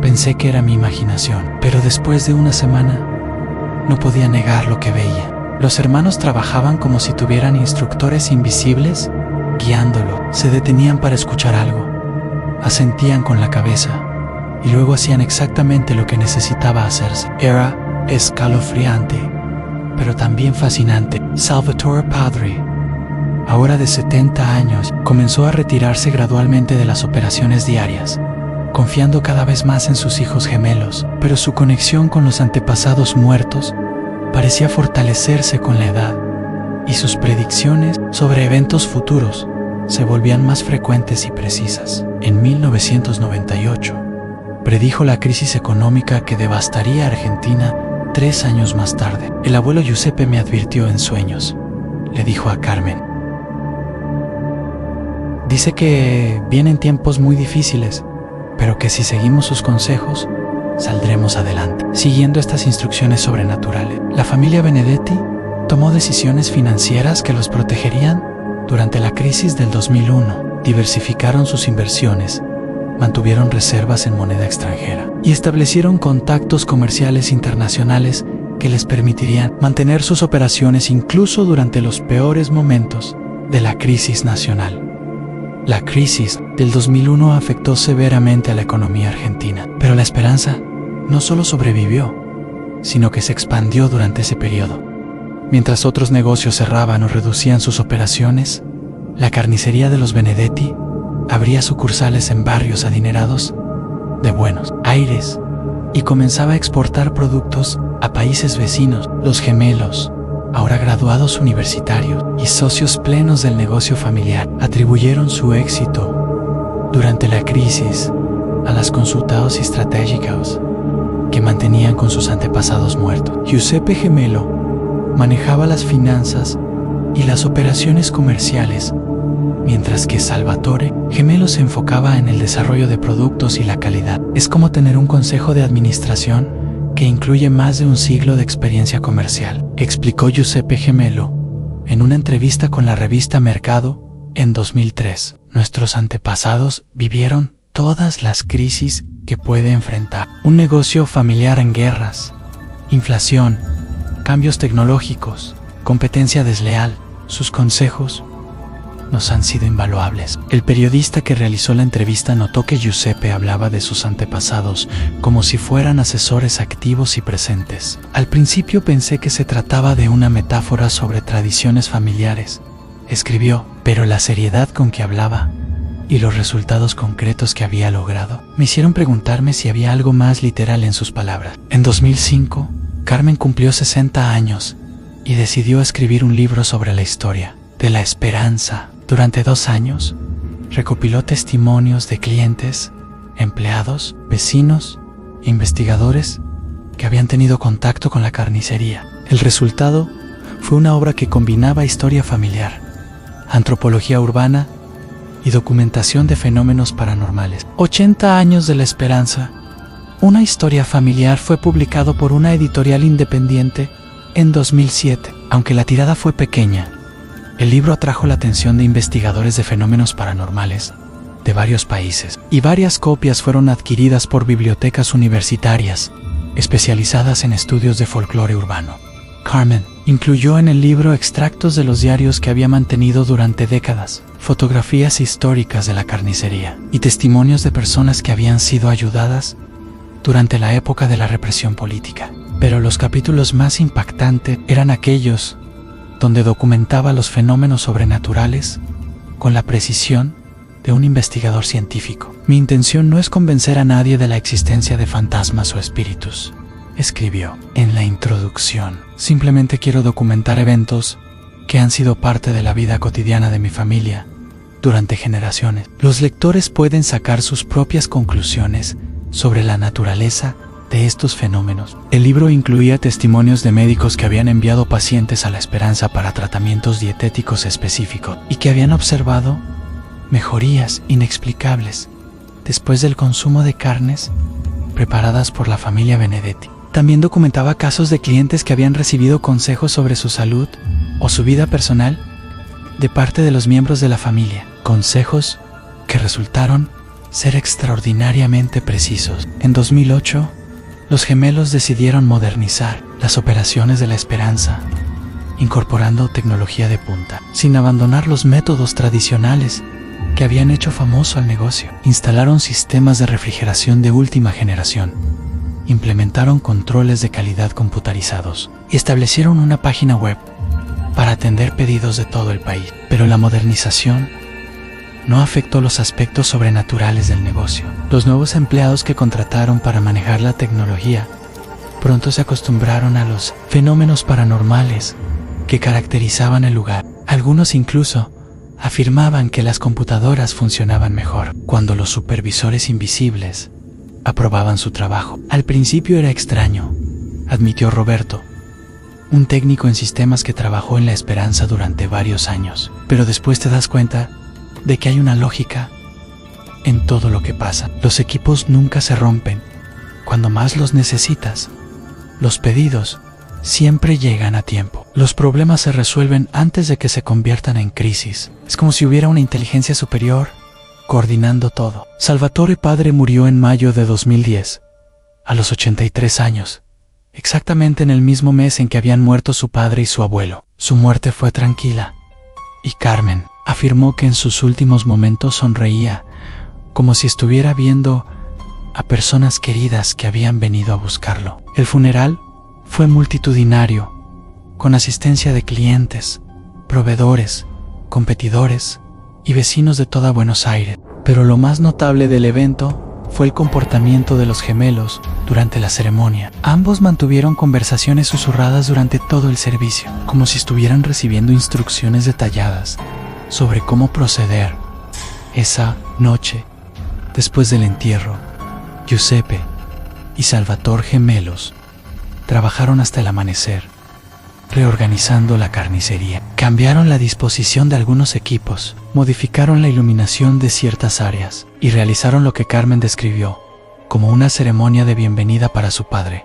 Speaker 1: pensé que era mi imaginación, pero después de una semana no podía negar lo que veía. Los hermanos trabajaban como si tuvieran instructores invisibles guiándolo. Se detenían para escuchar algo, asentían con la cabeza y luego hacían exactamente lo que necesitaba hacerse. Era escalofriante, pero también fascinante. Salvatore Padre, ahora de 70 años, comenzó a retirarse gradualmente de las operaciones diarias, confiando cada vez más en sus hijos gemelos, pero su conexión con los antepasados muertos parecía fortalecerse con la edad, y sus predicciones sobre eventos futuros se volvían más frecuentes y precisas. En 1998, predijo la crisis económica que devastaría a Argentina 3 años más tarde. El abuelo Giuseppe me advirtió en sueños, le dijo a Carmen. Dice que vienen tiempos muy difíciles, pero que si seguimos sus consejos, saldremos adelante. Siguiendo estas instrucciones sobrenaturales, la familia Benedetti tomó decisiones financieras que los protegerían durante la crisis del 2001. Diversificaron sus inversiones, mantuvieron reservas en moneda extranjera y establecieron contactos comerciales internacionales que les permitirían mantener sus operaciones incluso durante los peores momentos de la crisis nacional. La crisis del 2001 afectó severamente a la economía argentina, pero la esperanza no solo sobrevivió, sino que se expandió durante ese periodo. Mientras otros negocios cerraban o reducían sus operaciones, la carnicería de los Benedetti abría sucursales en barrios adinerados de Buenos Aires y comenzaba a exportar productos a países vecinos. Los gemelos, ahora graduados universitarios y socios plenos del negocio familiar, atribuyeron su éxito durante la crisis a los consultados estratégicos que mantenían con sus antepasados muertos. Giuseppe Gemelo manejaba las finanzas y las operaciones comerciales, mientras que Salvatore Gemelo se enfocaba en el desarrollo de productos y la calidad. Es como tener un consejo de administración que incluye más de un siglo de experiencia comercial, explicó Giuseppe Gemelo en una entrevista con la revista Mercado en 2003. Nuestros antepasados vivieron todas las crisis que puede enfrentar un negocio familiar en guerras, inflación, cambios tecnológicos, competencia desleal. Sus consejos nos han sido invaluables. El periodista que realizó la entrevista notó que Giuseppe hablaba de sus antepasados como si fueran asesores activos y presentes. Al principio pensé que se trataba de una metáfora sobre tradiciones familiares, escribió, pero la seriedad con que hablaba y los resultados concretos que había logrado me hicieron preguntarme si había algo más literal en sus palabras. En 2005, Carmen cumplió 60 años y decidió escribir un libro sobre la historia de la esperanza. Durante 2 años, recopiló testimonios de clientes, empleados, vecinos e investigadores que habían tenido contacto con la carnicería. El resultado fue una obra que combinaba historia familiar, antropología urbana y documentación de fenómenos paranormales. 80 años de la esperanza. Una historia familiar fue publicado por una editorial independiente en 2007. Aunque la tirada fue pequeña, el libro atrajo la atención de investigadores de fenómenos paranormales de varios países, y varias copias fueron adquiridas por bibliotecas universitarias especializadas en estudios de folclore urbano. Carmen incluyó en el libro extractos de los diarios que había mantenido durante décadas, fotografías históricas de la carnicería y testimonios de personas que habían sido ayudadas durante la época de la represión política. Pero los capítulos más impactantes eran aquellos donde documentaba los fenómenos sobrenaturales con la precisión de un investigador científico. Mi intención no es convencer a nadie de la existencia de fantasmas o espíritus, escribió en la introducción. Simplemente quiero documentar eventos que han sido parte de la vida cotidiana de mi familia durante generaciones. Los lectores pueden sacar sus propias conclusiones sobre la naturaleza de estos fenómenos. El libro incluía testimonios de médicos que habían enviado pacientes a la esperanza para tratamientos dietéticos específicos y que habían observado mejorías inexplicables después del consumo de carnes preparadas por la familia Benedetti. También documentaba casos de clientes que habían recibido consejos sobre su salud o su vida personal de parte de los miembros de la familia, consejos que resultaron ser extraordinariamente precisos. En 2008, los gemelos decidieron modernizar las operaciones de la esperanza, incorporando tecnología de punta, sin abandonar los métodos tradicionales que habían hecho famoso al negocio. Instalaron sistemas de refrigeración de última generación, implementaron controles de calidad computarizados y establecieron una página web para atender pedidos de todo el país. Pero la modernización no afectó los aspectos sobrenaturales del negocio. Los nuevos empleados que contrataron para manejar la tecnología pronto se acostumbraron a los fenómenos paranormales que caracterizaban el lugar. Algunos incluso afirmaban que las computadoras funcionaban mejor cuando los supervisores invisibles aprobaban su trabajo. Al principio era extraño, admitió Roberto, un técnico en sistemas que trabajó en La Esperanza durante varios años, pero después te das cuenta de que hay una lógica en todo lo que pasa. Los equipos nunca se rompen cuando más los necesitas. Los pedidos siempre llegan a tiempo. Los problemas se resuelven antes de que se conviertan en crisis. Es como si hubiera una inteligencia superior coordinando todo. Salvatore padre murió en mayo de 2010, a los 83 años, exactamente en el mismo mes en que habían muerto su padre y su abuelo. Su muerte fue tranquila, y Carmen Afirmó que en sus últimos momentos sonreía, como si estuviera viendo a personas queridas que habían venido a buscarlo. El funeral fue multitudinario, con asistencia de clientes, proveedores, competidores y vecinos de toda Buenos Aires. Pero lo más notable del evento fue el comportamiento de los gemelos durante la ceremonia. Ambos mantuvieron conversaciones susurradas durante todo el servicio, como si estuvieran recibiendo instrucciones detalladas sobre cómo proceder. Esa noche, después del entierro, Giuseppe y Salvatore gemelos trabajaron hasta el amanecer, reorganizando la carnicería. Cambiaron la disposición de algunos equipos, modificaron la iluminación de ciertas áreas y realizaron lo que Carmen describió como una ceremonia de bienvenida para su padre,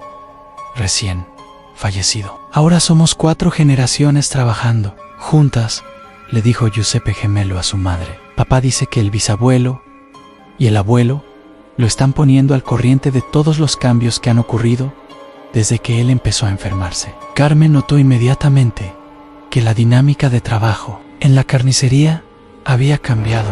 Speaker 1: recién fallecido. Ahora somos 4 generaciones trabajando juntas, le dijo Giuseppe gemelo a su madre. Papá dice que el bisabuelo y el abuelo lo están poniendo al corriente de todos los cambios que han ocurrido desde que él empezó a enfermarse. Carmen notó inmediatamente que la dinámica de trabajo en la carnicería había cambiado.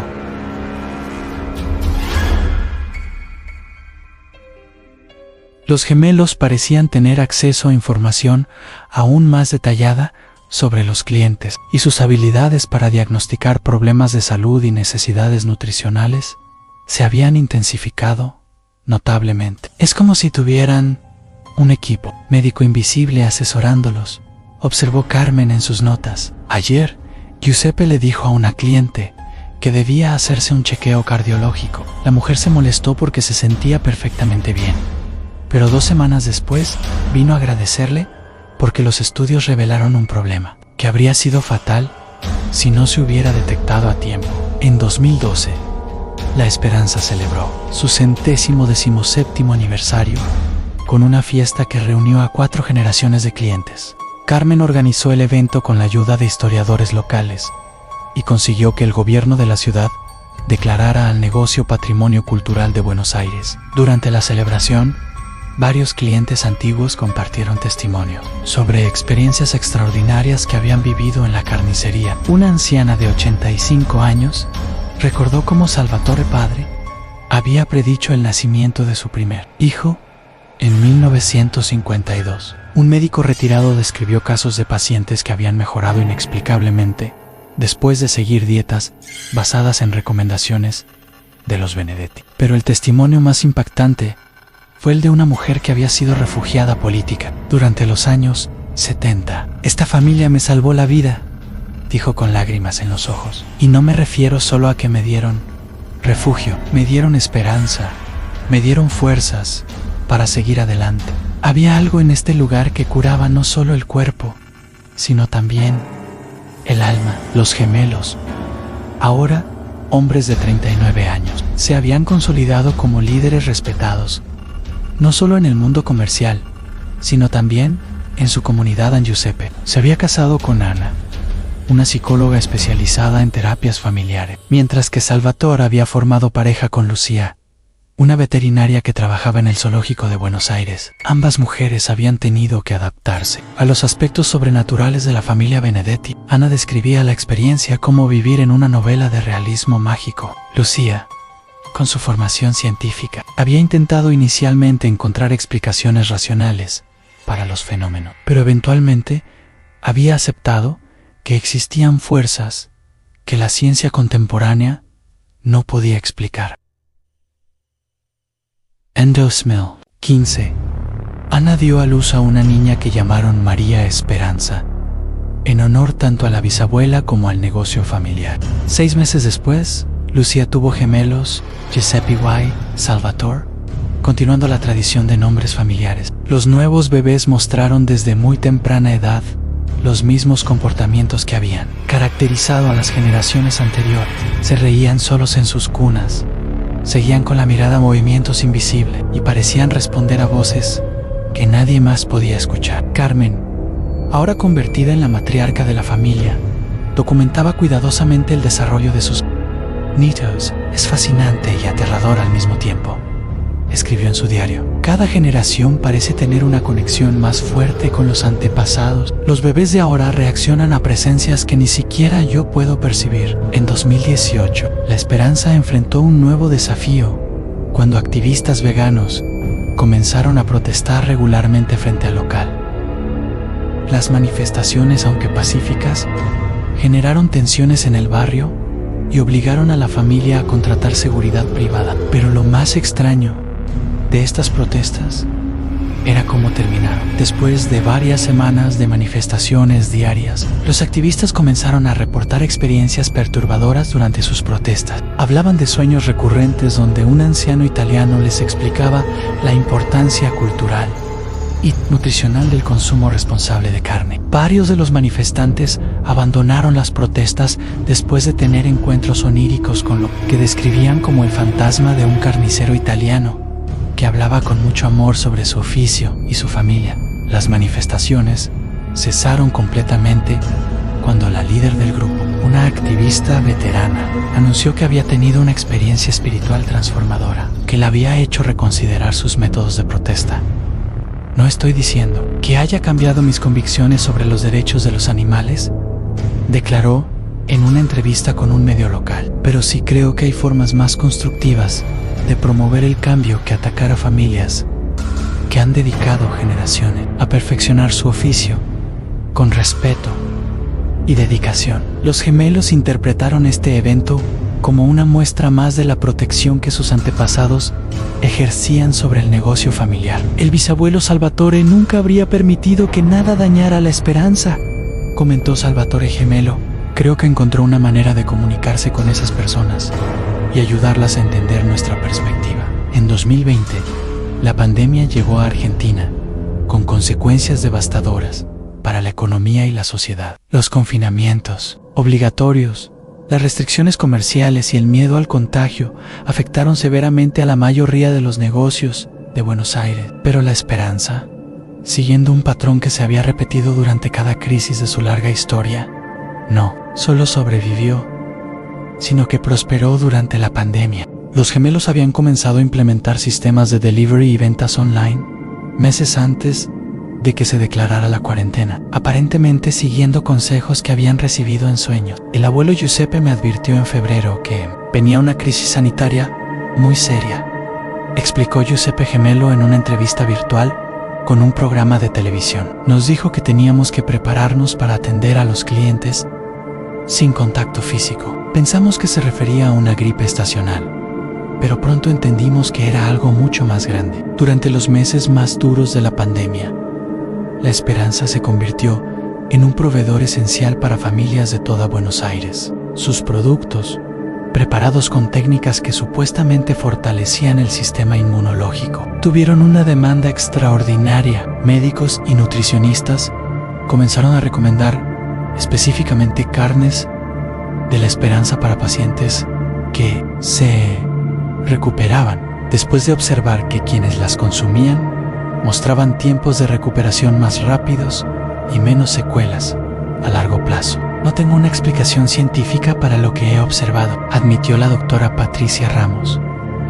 Speaker 1: Los gemelos parecían tener acceso a información aún más detallada sobre los clientes, y sus habilidades para diagnosticar problemas de salud y necesidades nutricionales se habían intensificado notablemente. Es como si tuvieran un equipo médico invisible asesorándolos, observó Carmen en sus notas. Ayer, Giuseppe le dijo a una cliente que debía hacerse un chequeo cardiológico. La mujer se molestó porque se sentía perfectamente bien, pero 2 semanas después vino a agradecerle porque los estudios revelaron un problema que habría sido fatal si no se hubiera detectado a tiempo. En 2012, La Esperanza celebró su 117º aniversario con una fiesta que reunió a 4 generaciones de clientes. Carmen organizó el evento con la ayuda de historiadores locales y consiguió que el gobierno de la ciudad declarara al negocio Patrimonio Cultural de Buenos Aires. Durante la celebración, varios clientes antiguos compartieron testimonio sobre experiencias extraordinarias que habían vivido en la carnicería. Una anciana de 85 años recordó cómo Salvatore padre había predicho el nacimiento de su primer hijo en 1952. Un médico retirado describió casos de pacientes que habían mejorado inexplicablemente después de seguir dietas basadas en recomendaciones de los Benedetti. Pero el testimonio más impactante fue el de una mujer que había sido refugiada política durante los años 70. Esta familia me salvó la vida, dijo con lágrimas en los ojos. Y no me refiero solo a que me dieron refugio, me dieron esperanza, me dieron fuerzas para seguir adelante. Había algo en este lugar que curaba no solo el cuerpo, sino también el alma. Los gemelos, ahora hombres de 39 años, se habían consolidado como líderes respetados, no solo en el mundo comercial, sino también en su comunidad en Giuseppe. Se había casado con Ana, una psicóloga especializada en terapias familiares, mientras que Salvatore había formado pareja con Lucía, una veterinaria que trabajaba en el zoológico de Buenos Aires. Ambas mujeres habían tenido que adaptarse a los aspectos sobrenaturales de la familia Benedetti. Ana describía la experiencia como vivir en una novela de realismo mágico. Lucía, con su formación científica, había intentado inicialmente encontrar explicaciones racionales para los fenómenos, pero eventualmente había aceptado que existían fuerzas que la ciencia contemporánea no podía explicar. En 2015, Ana dio a luz a una niña que llamaron María Esperanza, en honor tanto a la bisabuela como al negocio familiar. 6 meses después, Lucía tuvo gemelos, Giuseppe y Salvatore, continuando la tradición de nombres familiares. Los nuevos bebés mostraron desde muy temprana edad los mismos comportamientos que habían caracterizado a las generaciones anteriores. Se reían solos en sus cunas, seguían con la mirada movimientos invisibles y parecían responder a voces que nadie más podía escuchar. Carmen, ahora convertida en la matriarca de la familia, documentaba cuidadosamente el desarrollo de sus nietos. Es fascinante y aterrador al mismo tiempo. escribió en su diario. Cada generación parece tener una conexión más fuerte con los antepasados. Los bebés de ahora reaccionan a presencias que ni siquiera yo puedo percibir. En 2018, La Esperanza enfrentó un nuevo desafío cuando activistas veganos comenzaron a protestar regularmente frente al local. Las manifestaciones, aunque pacíficas, generaron tensiones en el barrio y obligaron a la familia a contratar seguridad privada. Pero lo más extraño de estas protestas era cómo terminaron. Después de varias semanas de manifestaciones diarias, los activistas comenzaron a reportar experiencias perturbadoras durante sus protestas. Hablaban de sueños recurrentes donde un anciano italiano les explicaba la importancia cultural y nutricional del consumo responsable de carne. Varios de los manifestantes abandonaron las protestas después de tener encuentros oníricos con lo que describían como el fantasma de un carnicero italiano que hablaba con mucho amor sobre su oficio y su familia. Las manifestaciones cesaron completamente cuando la líder del grupo, una activista veterana, anunció que había tenido una experiencia espiritual transformadora que la había hecho reconsiderar sus métodos de protesta. No estoy diciendo que haya cambiado mis convicciones sobre los derechos de los animales, declaró en una entrevista con un medio local, pero sí creo que hay formas más constructivas de promover el cambio que atacar a familias que han dedicado generaciones a perfeccionar su oficio con respeto y dedicación. Los gemelos interpretaron este evento como una muestra más de la protección que sus antepasados ejercían sobre el negocio familiar. El bisabuelo Salvatore nunca habría permitido que nada dañara la esperanza, comentó Salvatore gemelo. Creo que encontró una manera de comunicarse con esas personas y ayudarlas a entender nuestra perspectiva. En 2020, la pandemia llegó a Argentina con consecuencias devastadoras para la economía y la sociedad. Los confinamientos obligatorios, las restricciones comerciales y el miedo al contagio afectaron severamente a la mayoría de los negocios de Buenos Aires. Pero la esperanza, siguiendo un patrón que se había repetido durante cada crisis de su larga historia, no solo sobrevivió, sino que prosperó durante la pandemia. Los gemelos habían comenzado a implementar sistemas de delivery y ventas online meses antes de que se declarara la cuarentena, aparentemente siguiendo consejos que habían recibido en sueños. El abuelo Giuseppe me advirtió en febrero que venía una crisis sanitaria muy seria, explicó Giuseppe gemelo en una entrevista virtual con un programa de televisión. Nos dijo que teníamos que prepararnos para atender a los clientes sin contacto físico. Pensamos que se refería a una gripe estacional, pero pronto entendimos que era algo mucho más grande. Durante los meses más duros de la pandemia, La Esperanza se convirtió en un proveedor esencial para familias de toda Buenos Aires. Sus productos, preparados con técnicas que supuestamente fortalecían el sistema inmunológico, tuvieron una demanda extraordinaria. Médicos y nutricionistas comenzaron a recomendar específicamente carnes de La Esperanza para pacientes que se recuperaban después de observar que quienes las consumían mostraban tiempos de recuperación más rápidos y menos secuelas a largo plazo. No tengo una explicación científica para lo que he observado, admitió la doctora Patricia Ramos,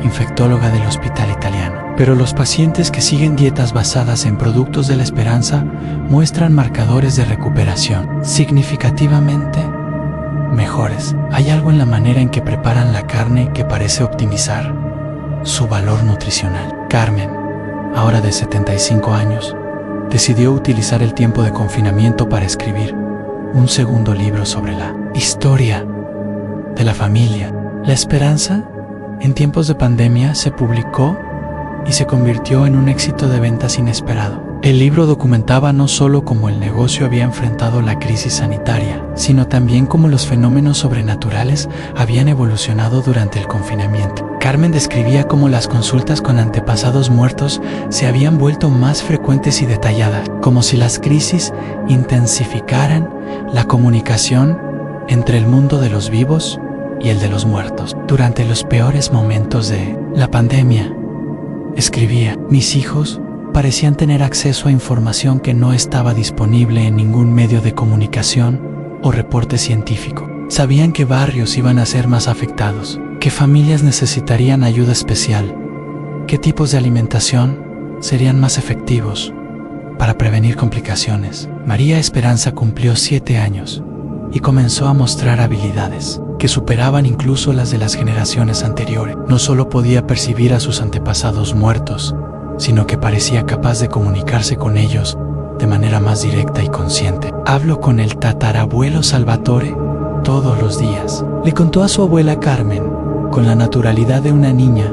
Speaker 1: infectóloga del hospital italiano. Pero los pacientes que siguen dietas basadas en productos de La Esperanza muestran marcadores de recuperación significativamente mejores. Hay algo en la manera en que preparan la carne que parece optimizar su valor nutricional. Carmen, ahora de 75 años, decidió utilizar el tiempo de confinamiento para escribir un segundo libro sobre la historia de la familia. La Esperanza, en tiempos de pandemia, se publicó y se convirtió en un éxito de ventas inesperado. El libro documentaba no solo cómo el negocio había enfrentado la crisis sanitaria, sino también cómo los fenómenos sobrenaturales habían evolucionado durante el confinamiento. Carmen describía cómo las consultas con antepasados muertos se habían vuelto más frecuentes y detalladas, como si las crisis intensificaran la comunicación entre el mundo de los vivos y el de los muertos. Durante los peores momentos de la pandemia, escribía, mis hijos parecían tener acceso a información que no estaba disponible en ningún medio de comunicación o reporte científico. Sabían que barrios iban a ser más afectados, que familias necesitarían ayuda especial qué tipos de alimentación serían más efectivos para prevenir complicaciones. María Esperanza cumplió 7 años y comenzó a mostrar habilidades que superaban incluso las de las generaciones anteriores. No solo podía percibir a sus antepasados muertos, sino que parecía capaz de comunicarse con ellos de manera más directa y consciente. Hablo con el tatarabuelo Salvatore todos los días. Le contó a su abuela Carmen, con la naturalidad de una niña,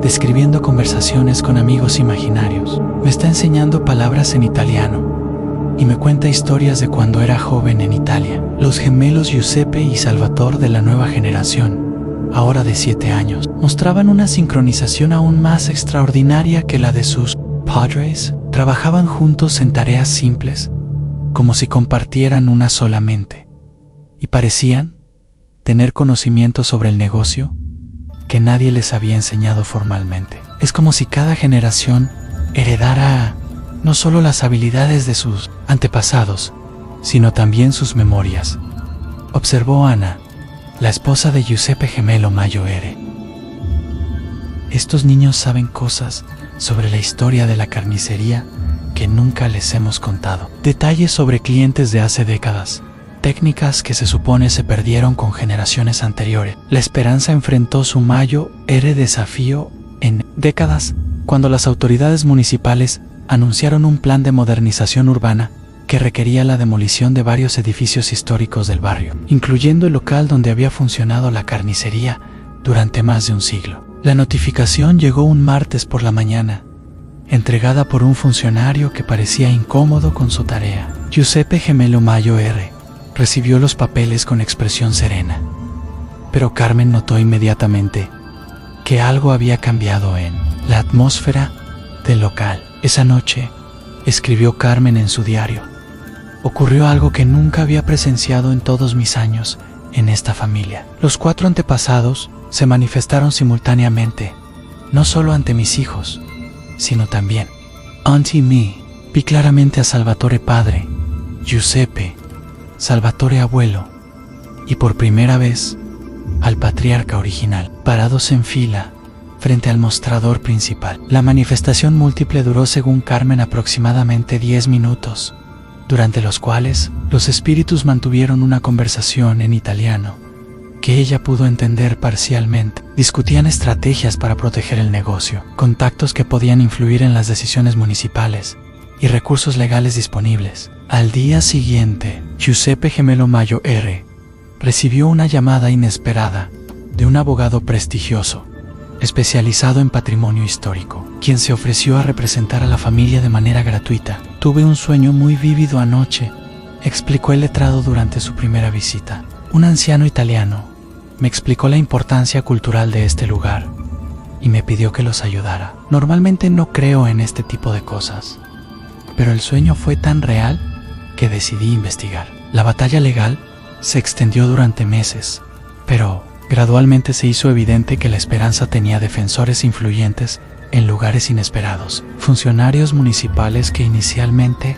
Speaker 1: describiendo conversaciones con amigos imaginarios. Me está enseñando palabras en italiano y me cuenta historias de cuando era joven en Italia. Los gemelos Giuseppe y Salvatore de la nueva generación, ahora de 7 años, mostraban una sincronización aún más extraordinaria que la de sus padres. Trabajaban juntos en tareas simples, como si compartieran una sola mente, y parecían tener conocimiento sobre el negocio que nadie les había enseñado formalmente. Es como si cada generación heredara no solo las habilidades de sus antepasados, sino también sus memorias, observó Ana, la esposa de Giuseppe Gemelo Maioere. Estos niños saben cosas sobre la historia de la carnicería que nunca les hemos contado. Detalles sobre clientes de hace décadas, técnicas que se supone se perdieron con generaciones anteriores. La Esperanza enfrentó su Maioere desafío en décadas cuando las autoridades municipales anunciaron un plan de modernización urbana que requería la demolición de varios edificios históricos del barrio, incluyendo el local donde había funcionado la carnicería durante más de un siglo. La notificación llegó un martes por la mañana, entregada por un funcionario que parecía incómodo con su tarea. Giuseppe Gemelo Maioere recibió los papeles con expresión serena, pero Carmen notó inmediatamente que algo había cambiado en la atmósfera del local. Esa noche, escribió Carmen en su diario, ocurrió algo que nunca había presenciado en todos mis años en esta familia. Los 4 antepasados se manifestaron simultáneamente, no solo ante mis hijos, sino también ante mí. Vi claramente a Salvatore padre, Giuseppe, Salvatore abuelo, y por primera vez al patriarca original, parados en fila frente al mostrador principal. La manifestación múltiple duró, según Carmen, aproximadamente 10 minutos, durante los cuales los espíritus mantuvieron una conversación en italiano que ella pudo entender parcialmente. Discutían estrategias para proteger el negocio, contactos que podían influir en las decisiones municipales y recursos legales disponibles. Al día siguiente, Giuseppe Gemelo Maioere recibió una llamada inesperada de un abogado prestigioso, especializado en patrimonio histórico, quien se ofreció a representar a la familia de manera gratuita. Tuve un sueño muy vívido anoche, explicó el letrado durante su primera visita. Un anciano italiano me explicó la importancia cultural de este lugar y me pidió que los ayudara. Normalmente no creo en este tipo de cosas, pero el sueño fue tan real que decidí investigar. La batalla legal se extendió durante meses, pero gradualmente se hizo evidente que la Esperanza tenía defensores influyentes en lugares inesperados. Funcionarios municipales que inicialmente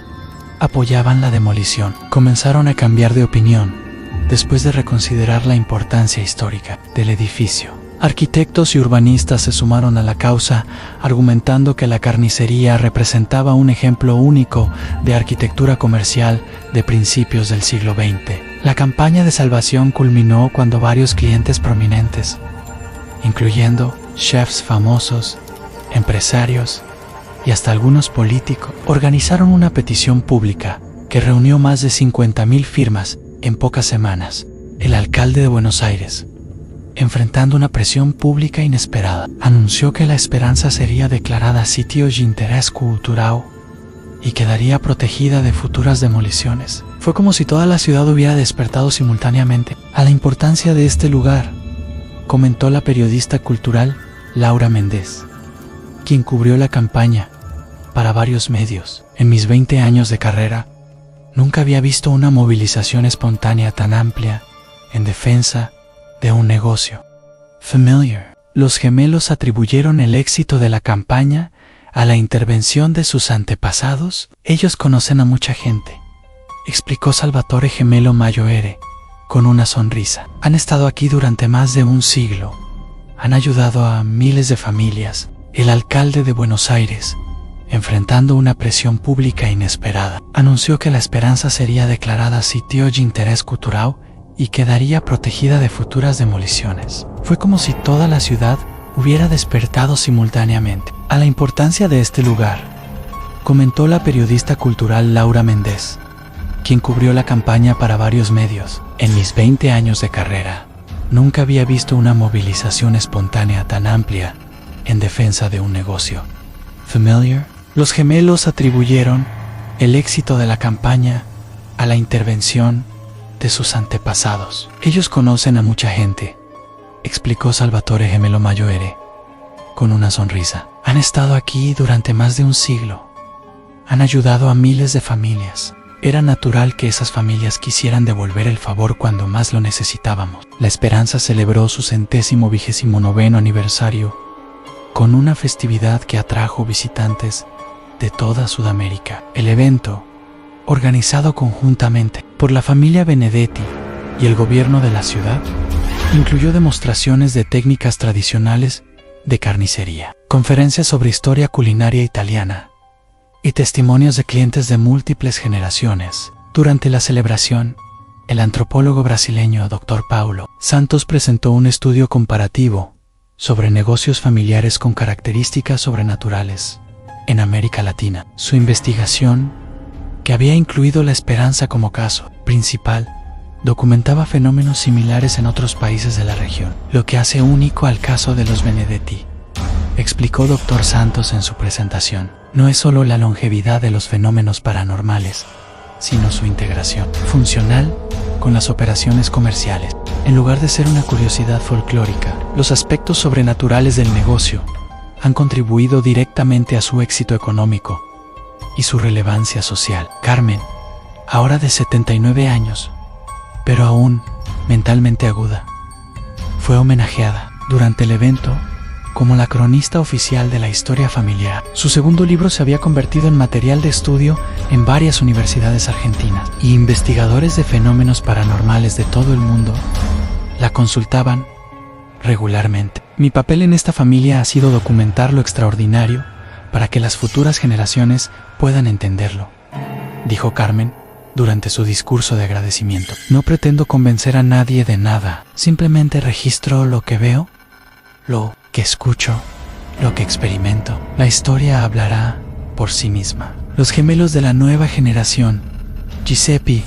Speaker 1: apoyaban la demolición comenzaron a cambiar de opinión después de reconsiderar la importancia histórica del edificio. Arquitectos y urbanistas se sumaron a la causa, argumentando que la carnicería representaba un ejemplo único de arquitectura comercial de principios del siglo XX. La campaña de salvación culminó cuando varios clientes prominentes, incluyendo chefs famosos, empresarios y hasta algunos políticos, organizaron una petición pública que reunió más de 50,000 firmas en pocas semanas. El alcalde de Buenos Aires, enfrentando una presión pública inesperada, anunció que la Esperanza sería declarada sitio de interés cultural y quedaría protegida de futuras demoliciones. Fue como si toda la ciudad hubiera despertado simultáneamente a la importancia de este lugar, comentó la periodista cultural Laura Méndez, quien cubrió la campaña para varios medios. En mis 20 años de carrera, nunca había visto una movilización espontánea tan amplia en defensa de un negocio familiar. Los gemelos atribuyeron el éxito de la campaña a la intervención de sus antepasados. Ellos conocen a mucha gente, explicó Salvatore Gemelo Maioere con una sonrisa. Han estado aquí durante más de un siglo, han ayudado a miles de familias El alcalde de Buenos Aires, enfrentando una presión pública inesperada, anunció que La Esperanza sería declarada sitio de interés cultural y quedaría protegida de futuras demoliciones. Fue como si toda la ciudad hubiera despertado simultáneamente a la importancia de este lugar, comentó la periodista cultural Laura Méndez, quien cubrió la campaña para varios medios. En mis 20 años de carrera, nunca había visto una movilización espontánea tan amplia en defensa de un negocio. Familiar? Los gemelos atribuyeron el éxito de la campaña a la intervención de sus antepasados. Ellos conocen a mucha gente, explicó Salvatore Gemelo Mayoere con una sonrisa. Han estado aquí durante más de un siglo. Han ayudado a miles de familias. Era natural que esas familias quisieran devolver el favor cuando más lo necesitábamos. La Esperanza celebró su 129º aniversario con una festividad que atrajo visitantes de toda Sudamérica. El evento, organizado conjuntamente por la familia Benedetti y el gobierno de la ciudad, incluyó demostraciones de técnicas tradicionales de carnicería, conferencias sobre historia culinaria italiana y testimonios de clientes de múltiples generaciones. Durante la celebración, el antropólogo brasileño Dr. Paulo Santos presentó un estudio comparativo sobre negocios familiares con características sobrenaturales en América Latina. Su investigación, que había incluido La Esperanza como caso principal, documentaba fenómenos similares en otros países de la región, lo que hace único al caso de los Benedetti, explicó Dr. Santos en su presentación. No es solo la longevidad de los fenómenos paranormales, sino su integración funcional con las operaciones comerciales. En lugar de ser una curiosidad folclórica, los aspectos sobrenaturales del negocio han contribuido directamente a su éxito económico y su relevancia social. Carmen, ahora de 79 años, pero aún mentalmente aguda, fue homenajeada durante el evento como la cronista oficial de la historia familiar. Su segundo libro se había convertido en material de estudio en varias universidades argentinas, y investigadores de fenómenos paranormales de todo el mundo la consultaban regularmente. Mi papel en esta familia ha sido documentar lo extraordinario para que las futuras generaciones puedan entenderlo, dijo Carmen durante su discurso de agradecimiento. No pretendo convencer a nadie de nada, simplemente registro lo que veo, lo que escucho, lo que experimento. La historia hablará por sí misma. Los gemelos de la nueva generación, Giuseppe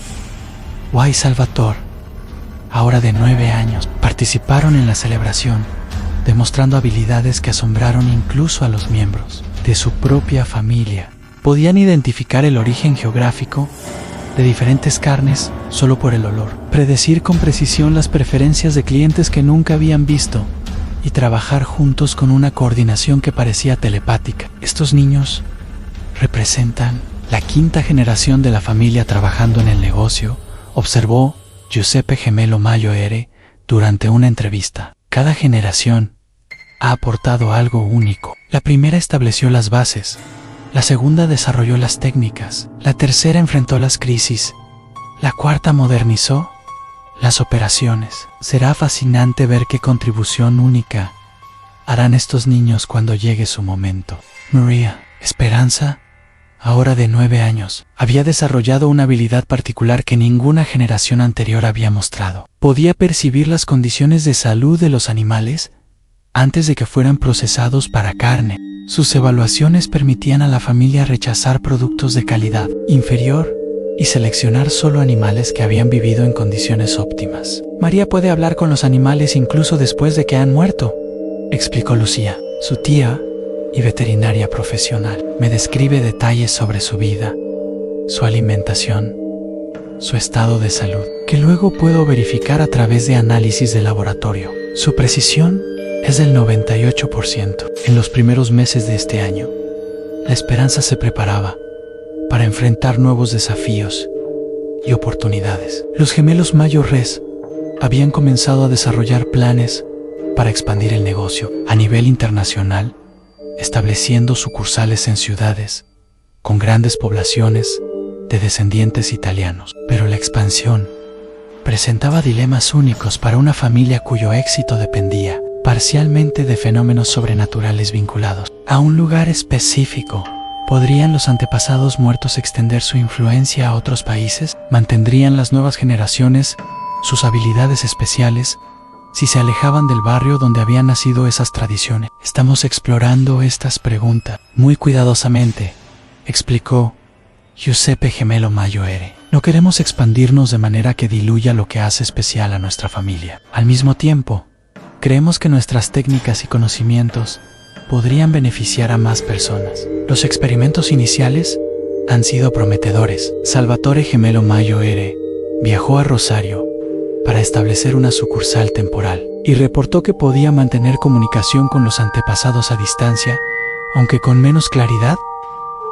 Speaker 1: y Salvatore, ahora de 9 años, participaron en la celebración, demostrando habilidades que asombraron incluso a los miembros de su propia familia. Podían identificar el origen geográfico de diferentes carnes solo por el olor, predecir con precisión las preferencias de clientes que nunca habían visto y trabajar juntos con una coordinación que parecía telepática. Estos niños representan la 5ª generación de la familia trabajando en el negocio, observó Giuseppe Gemelo Mayoere durante una entrevista. Cada generación ha aportado algo único. La primera estableció las bases, la segunda desarrolló las técnicas, la tercera enfrentó las crisis, la cuarta modernizó las operaciones. Será fascinante ver qué contribución única harán estos niños cuando llegue su momento. María Esperanza, ahora de 9 años, había desarrollado una habilidad particular que ninguna generación anterior había mostrado. Podía percibir las condiciones de salud de los animales antes de que fueran procesados para carne. Sus evaluaciones permitían a la familia rechazar productos de calidad inferior y seleccionar solo animales que habían vivido en condiciones óptimas. María puede hablar con los animales incluso después de que han muerto, explicó Lucía, su tía y veterinaria profesional. Me describe detalles sobre su vida, su alimentación, su estado de salud, que luego puedo verificar a través de análisis de laboratorio. Su precisión es del 98%. En los primeros meses de este año, La Esperanza se preparaba para enfrentar nuevos desafíos y oportunidades. Los gemelos Mayoret habían comenzado a desarrollar planes para expandir el negocio a nivel internacional, estableciendo sucursales en ciudades con grandes poblaciones de descendientes italianos. Pero la expansión presentaba dilemas únicos para una familia cuyo éxito dependía parcialmente de fenómenos sobrenaturales vinculados a un lugar específico. ¿Podrían los antepasados muertos extender su influencia a otros países? ¿Mantendrían las nuevas generaciones sus habilidades especiales si se alejaban del barrio donde habían nacido esas tradiciones? Estamos explorando estas preguntas muy cuidadosamente, explicó Giuseppe Gemelo Mayo R. No queremos expandirnos de manera que diluya lo que hace especial a nuestra familia. Al mismo tiempo, creemos que nuestras técnicas y conocimientos podrían beneficiar a más personas. Los experimentos iniciales han sido prometedores. Salvatore Gemelo Mayo R. viajó a Rosario para establecer una sucursal temporal y reportó que podía mantener comunicación con los antepasados a distancia, aunque con menos claridad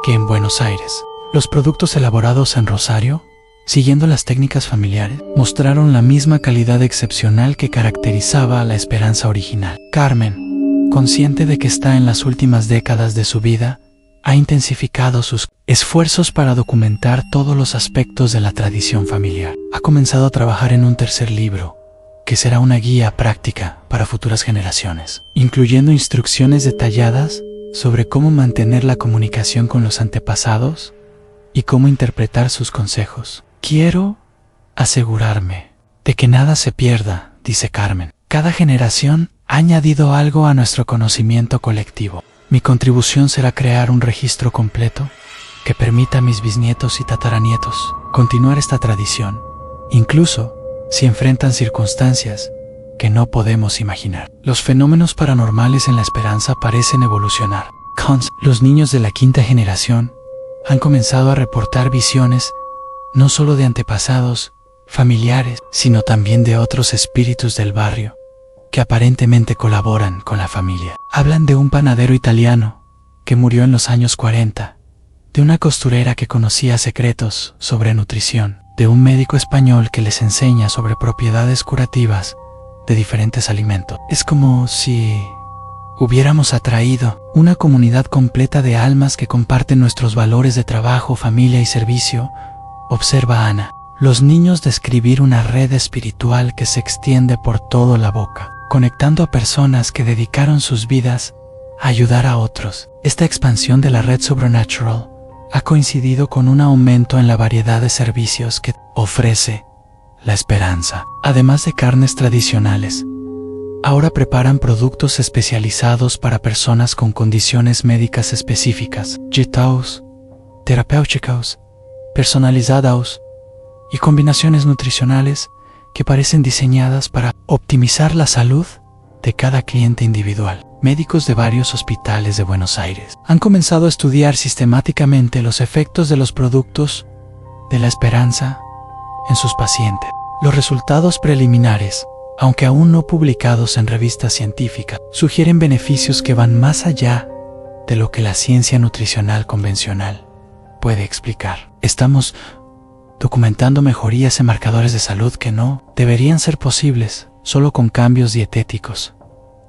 Speaker 1: que en Buenos Aires. Los productos elaborados en Rosario, siguiendo las técnicas familiares, mostraron la misma calidad excepcional que caracterizaba a la esperanza original. Carmen, consciente de que está en las últimas décadas de su vida, ha intensificado sus esfuerzos para documentar todos los aspectos de la tradición familiar. Ha comenzado a trabajar en un tercer libro, que será una guía práctica para futuras generaciones, incluyendo instrucciones detalladas sobre cómo mantener la comunicación con los antepasados y cómo interpretar sus consejos. Quiero asegurarme de que nada se pierda, dice Carmen. Cada generación ha añadido algo a nuestro conocimiento colectivo. Mi contribución será crear un registro completo que permita a mis bisnietos y tataranietos continuar esta tradición, incluso si enfrentan circunstancias que no podemos imaginar. Los fenómenos paranormales en la esperanza parecen evolucionar. Los niños de la quinta generación han comenzado a reportar visiones no solo de antepasados, familiares, sino también de otros espíritus del barrio que aparentemente colaboran con la familia. Hablan de un panadero italiano que murió en los años 40, de una costurera que conocía secretos sobre nutrición, de un médico español que les enseña sobre propiedades curativas de diferentes alimentos. Es como si hubiéramos atraído una comunidad completa de almas que comparten nuestros valores de trabajo, familia y servicio, observa Ana. Los niños describir una red espiritual que se extiende por toda la boca, conectando a personas que dedicaron sus vidas a ayudar a otros. Esta expansión de la red Supernatural ha coincidido con un aumento en la variedad de servicios que ofrece la esperanza. Además de carnes tradicionales, ahora preparan productos especializados para personas con condiciones médicas específicas, dietos, terapéuticos, personalizados y combinaciones nutricionales que parecen diseñadas para optimizar la salud de cada cliente individual. Médicos de varios hospitales de Buenos Aires han comenzado a estudiar sistemáticamente los efectos de los productos de la esperanza en sus pacientes. Los resultados preliminares, aunque aún no publicados en revistas científicas, sugieren beneficios que van más allá de lo que la ciencia nutricional convencional puede explicar. Estamos documentando mejorías en marcadores de salud que no deberían ser posibles solo con cambios dietéticos,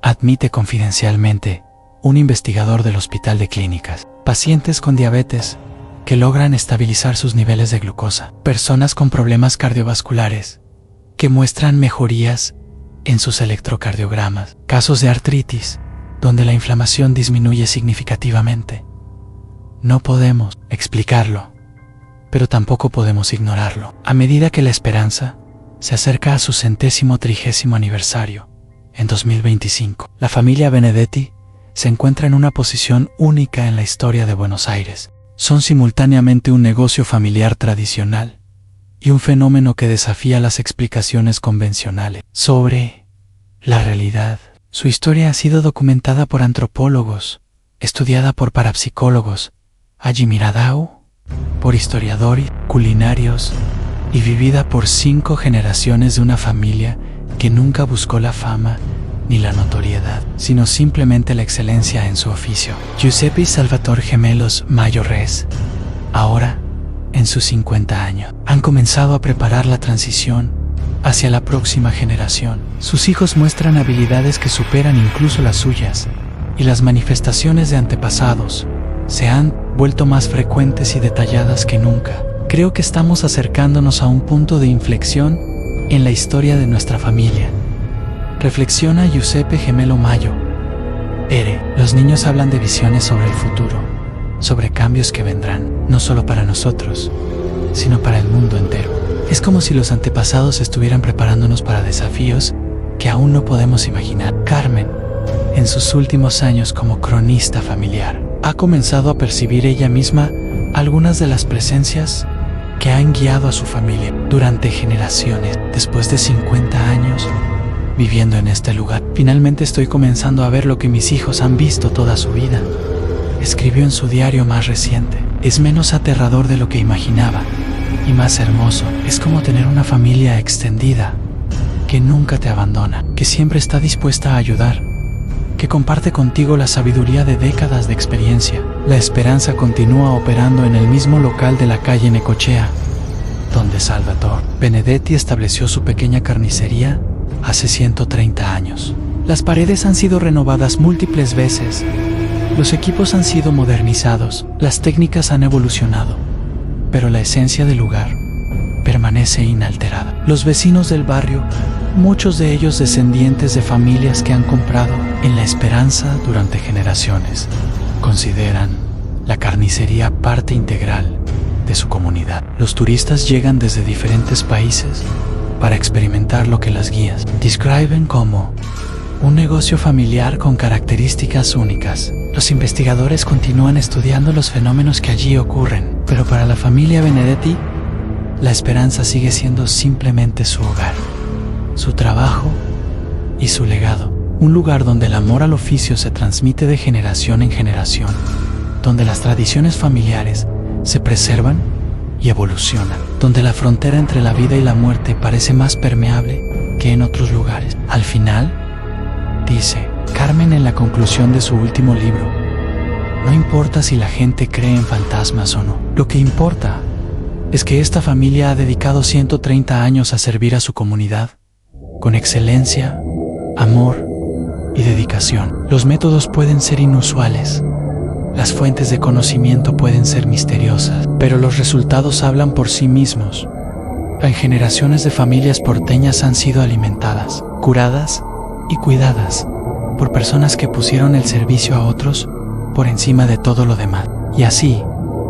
Speaker 1: admite confidencialmente un investigador del Hospital de Clínicas. Pacientes con diabetes que logran estabilizar sus niveles de glucosa, personas con problemas cardiovasculares que muestran mejorías en sus electrocardiogramas, casos de artritis donde la inflamación disminuye significativamente. No podemos explicarlo, pero tampoco podemos ignorarlo. A medida que la esperanza se acerca a su 130º aniversario, en 2025, la familia Benedetti se encuentra en una posición única en la historia de Buenos Aires. Son simultáneamente un negocio familiar tradicional y un fenómeno que desafía las explicaciones convencionales sobre la realidad. Su historia ha sido documentada por antropólogos, estudiada por parapsicólogos, Miradau, por historiadores culinarios y vivida por 5 generaciones de una familia que nunca buscó la fama ni la notoriedad, sino simplemente la excelencia en su oficio. Giuseppe y Salvatore Gemelos Mayo Res, ahora en sus 50 años, han comenzado a preparar la transición hacia la próxima generación. Sus hijos muestran habilidades que superan incluso las suyas, y las manifestaciones de antepasados se han vuelto más frecuentes y detalladas que nunca. Creo que estamos acercándonos a un punto de inflexión en la historia de nuestra familia, reflexiona Giuseppe Gemelo Mayo, Ere, los niños hablan de visiones sobre el futuro, sobre cambios que vendrán, no solo para nosotros, sino para el mundo entero. Es como si los antepasados estuvieran preparándonos para desafíos que aún no podemos imaginar. Carmen, en sus últimos años como cronista familiar, ha comenzado a percibir ella misma algunas de las presencias que han guiado a su familia durante generaciones. Después de 50 años viviendo en este lugar, finalmente estoy comenzando a ver lo que mis hijos han visto toda su vida. Escribió en su diario más reciente. Es menos aterrador de lo que imaginaba y más hermoso. Es como tener una familia extendida que nunca te abandona, que siempre está dispuesta a ayudar, que comparte contigo la sabiduría de décadas de experiencia. La esperanza continúa operando en el mismo local de la calle Necochea, donde Salvatore Benedetti estableció su pequeña carnicería hace 130 años. Las paredes han sido renovadas múltiples veces, los equipos han sido modernizados, las técnicas han evolucionado, pero la esencia del lugar permanece inalterada. Los vecinos del barrio, muchos de ellos descendientes de familias que han comprado en la esperanza durante generaciones, consideran la carnicería parte integral de su comunidad. Los turistas llegan desde diferentes países para experimentar lo que las guías describen como un negocio familiar con características únicas. Los investigadores continúan estudiando los fenómenos que allí ocurren, pero para la familia Benedetti, la esperanza sigue siendo simplemente su hogar, su trabajo y su legado. Un lugar donde el amor al oficio se transmite de generación en generación, donde las tradiciones familiares se preservan y evolucionan, donde la frontera entre la vida y la muerte parece más permeable que en otros lugares. Al final, dice Carmen en la conclusión de su último libro, no importa si la gente cree en fantasmas o no. Lo que importa es que esta familia ha dedicado 130 años a servir a su comunidad con excelencia, amor y dedicación. Los métodos pueden ser inusuales, las fuentes de conocimiento pueden ser misteriosas, pero los resultados hablan por sí mismos. En generaciones de familias porteñas han sido alimentadas, curadas y cuidadas por personas que pusieron el servicio a otros por encima de todo lo demás. Y así,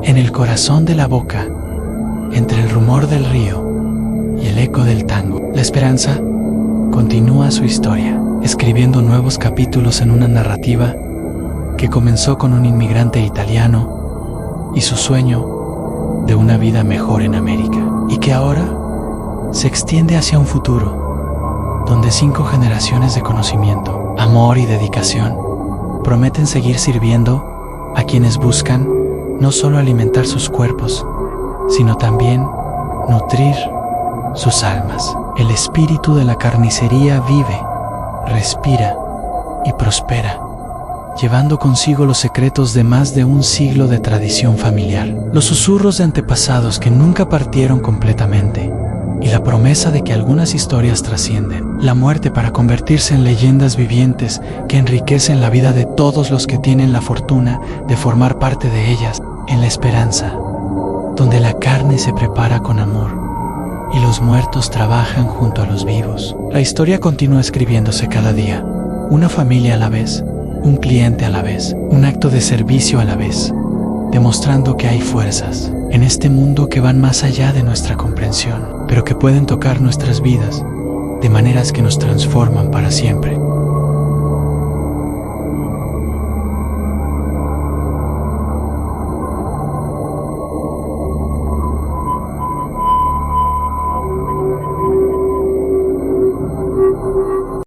Speaker 1: en el corazón de la Boca, entre el rumor del río y el eco del tango, la esperanza continúa su historia, escribiendo nuevos capítulos en una narrativa que comenzó con un inmigrante italiano y su sueño de una vida mejor en América, y que ahora se extiende hacia un futuro donde 5 generaciones de conocimiento, amor y dedicación prometen seguir sirviendo a quienes buscan no solo alimentar sus cuerpos, sino también nutrir sus almas. El espíritu de la carnicería vive, respira y prospera, llevando consigo los secretos de más de un siglo de tradición familiar, los susurros de antepasados que nunca partieron completamente, y la promesa de que algunas historias trascienden la muerte para convertirse en leyendas vivientes que enriquecen la vida de todos los que tienen la fortuna de formar parte de ellas. En la esperanza, donde la carne se prepara con amor y los muertos trabajan junto a los vivos, la historia continúa escribiéndose cada día, una familia a la vez, un cliente a la vez, un acto de servicio a la vez, demostrando que hay fuerzas en este mundo que van más allá de nuestra comprensión, pero que pueden tocar nuestras vidas de maneras que nos transforman para siempre.